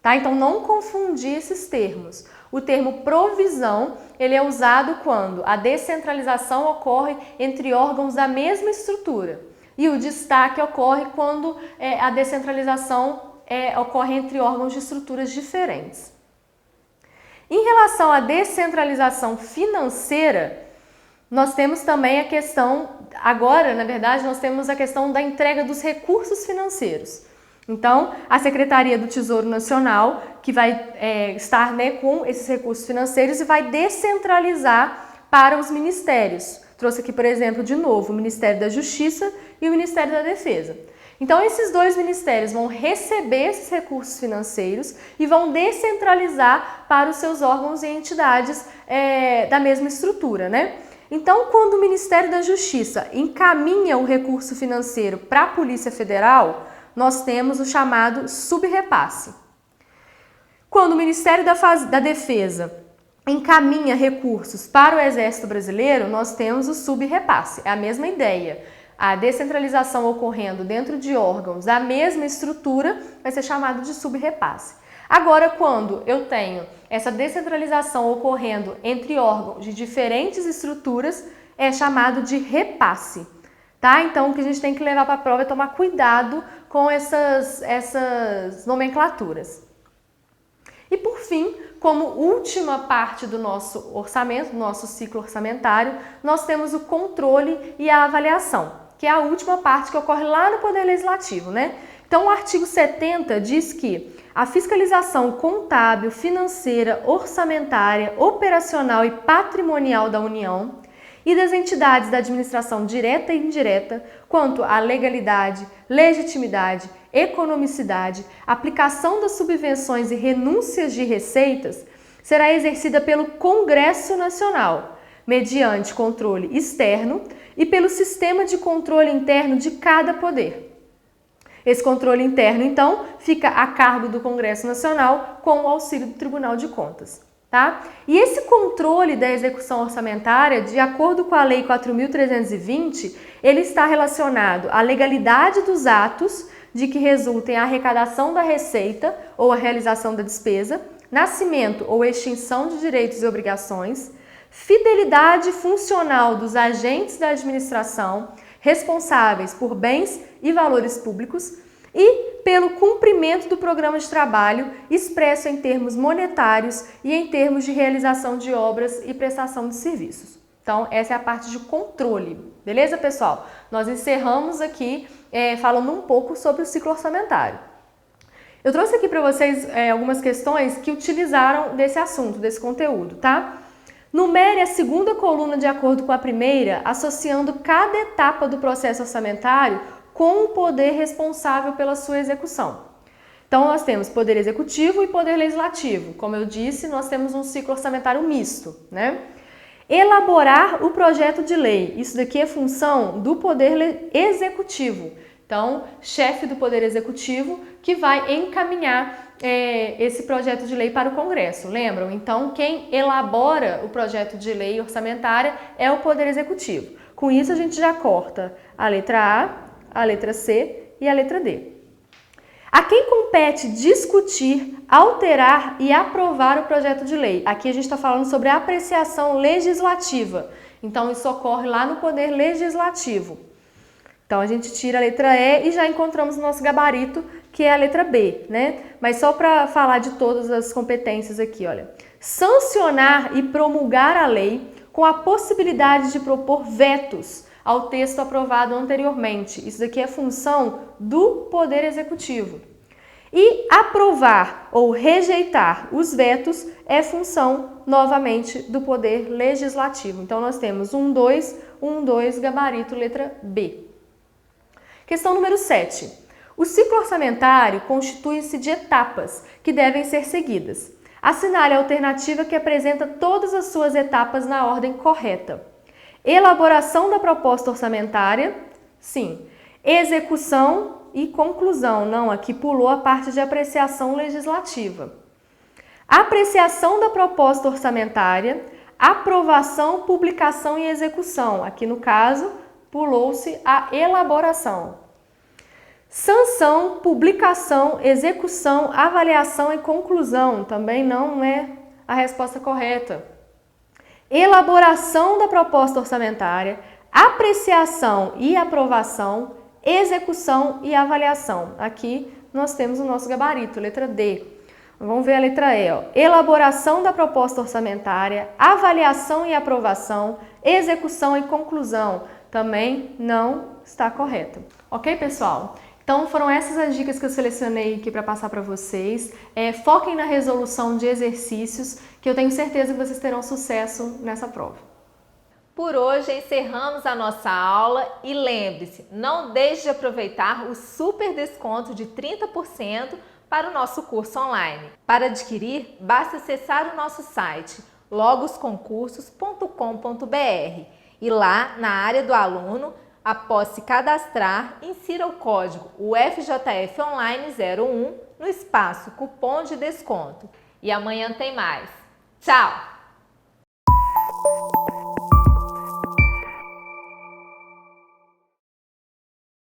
Tá? Então, não confundir esses termos. O termo provisão, ele é usado quando a descentralização ocorre entre órgãos da mesma estrutura. E o destaque ocorre quando a descentralização ocorre entre órgãos de estruturas diferentes. Em relação à descentralização financeira, nós temos também a questão, agora, na verdade, nós temos a questão da entrega dos recursos financeiros. Então, a Secretaria do Tesouro Nacional, que vai estar com esses recursos financeiros e vai descentralizar para os ministérios. Trouxe aqui, por exemplo, de novo, o Ministério da Justiça e o Ministério da Defesa. Então, esses dois ministérios vão receber esses recursos financeiros e vão descentralizar para os seus órgãos e entidades da mesma estrutura, né? Então, quando o Ministério da Justiça encaminha o recurso financeiro para a Polícia Federal, nós temos o chamado subrepasse. Quando o Ministério da Defesa encaminha recursos para o Exército Brasileiro, nós temos o subrepasse. É a mesma ideia. A descentralização ocorrendo dentro de órgãos da mesma estrutura vai ser chamado de subrepasse. Agora, quando eu tenho essa descentralização ocorrendo entre órgãos de diferentes estruturas, é chamado de repasse. Tá? Então, o que a gente tem que levar para a prova é tomar cuidado com essas nomenclaturas. E, por fim, como última parte do nosso orçamento, do nosso ciclo orçamentário, nós temos o controle e a avaliação, que é a última parte que ocorre lá no Poder Legislativo, né? Então, o artigo 70 diz que a fiscalização contábil, financeira, orçamentária, operacional e patrimonial da União e das entidades da administração direta e indireta, quanto à legalidade, legitimidade, economicidade, aplicação das subvenções e renúncias de receitas, será exercida pelo Congresso Nacional, mediante controle externo e pelo sistema de controle interno de cada poder. Esse controle interno, então, fica a cargo do Congresso Nacional com o auxílio do Tribunal de Contas. Tá? E esse controle da execução orçamentária, de acordo com a Lei 4.320, ele está relacionado à legalidade dos atos de que resultem a arrecadação da receita ou a realização da despesa, nascimento ou extinção de direitos e obrigações, fidelidade funcional dos agentes da administração responsáveis por bens e valores públicos e pelo cumprimento do programa de trabalho expresso em termos monetários e em termos de realização de obras e prestação de serviços. Então, essa é a parte de controle. Beleza, pessoal? Nós encerramos aqui falando um pouco sobre o ciclo orçamentário. Eu trouxe aqui para vocês algumas questões que utilizaram desse assunto, desse conteúdo, tá? Numere a segunda coluna de acordo com a primeira, associando cada etapa do processo orçamentário com o poder responsável pela sua execução. Então, nós temos poder executivo e poder legislativo. Como eu disse, nós temos um ciclo orçamentário misto, né? Elaborar o projeto de lei. Isso daqui é função do poder executivo. Então, chefe do poder executivo que vai encaminhar esse projeto de lei para o Congresso. Lembram? Então, quem elabora o projeto de lei orçamentária é o poder executivo. Com isso, a gente já corta a letra A, a letra C e a letra D. A quem compete discutir, alterar e aprovar o projeto de lei? Aqui a gente está falando sobre a apreciação legislativa. Então, isso ocorre lá no Poder Legislativo. Então, a gente tira a letra E e já encontramos o nosso gabarito, que é a letra B, né? Mas só para falar de todas as competências aqui, olha. sancionar e promulgar a lei com a possibilidade de propor vetos ao texto aprovado anteriormente. Isso daqui é função do Poder Executivo. E aprovar ou rejeitar os vetos é função, novamente, do Poder Legislativo. Então, nós temos 1, 2, gabarito, letra B. Questão número 7. O ciclo orçamentário constitui-se de etapas que devem ser seguidas. Assinale a alternativa que apresenta todas as suas etapas na ordem correta. Elaboração da proposta orçamentária, sim. Execução e conclusão, não, aqui pulou a parte de apreciação legislativa. Apreciação da proposta orçamentária, aprovação, publicação e execução. Aqui no caso, pulou-se a elaboração. Sanção, publicação, execução, avaliação e conclusão. Também não é a resposta correta. Elaboração da proposta orçamentária, apreciação e aprovação, execução e avaliação. Aqui nós temos o nosso gabarito, letra D. Vamos ver a letra E. Ó. Elaboração da proposta orçamentária, avaliação e aprovação, execução e conclusão. Também não está correto. Ok, pessoal? Então, foram essas as dicas que eu selecionei aqui para passar para vocês. Foquem na resolução de exercícios, que eu tenho certeza que vocês terão sucesso nessa prova. Por hoje, encerramos a nossa aula e lembre-se, não deixe de aproveitar o super desconto de 30% para o nosso curso online. Para adquirir, basta acessar o nosso site logosconcursos.com.br e lá, na área do aluno, após se cadastrar, insira o código UFJF Online 01 no espaço cupom de desconto. E amanhã tem mais. Tchau!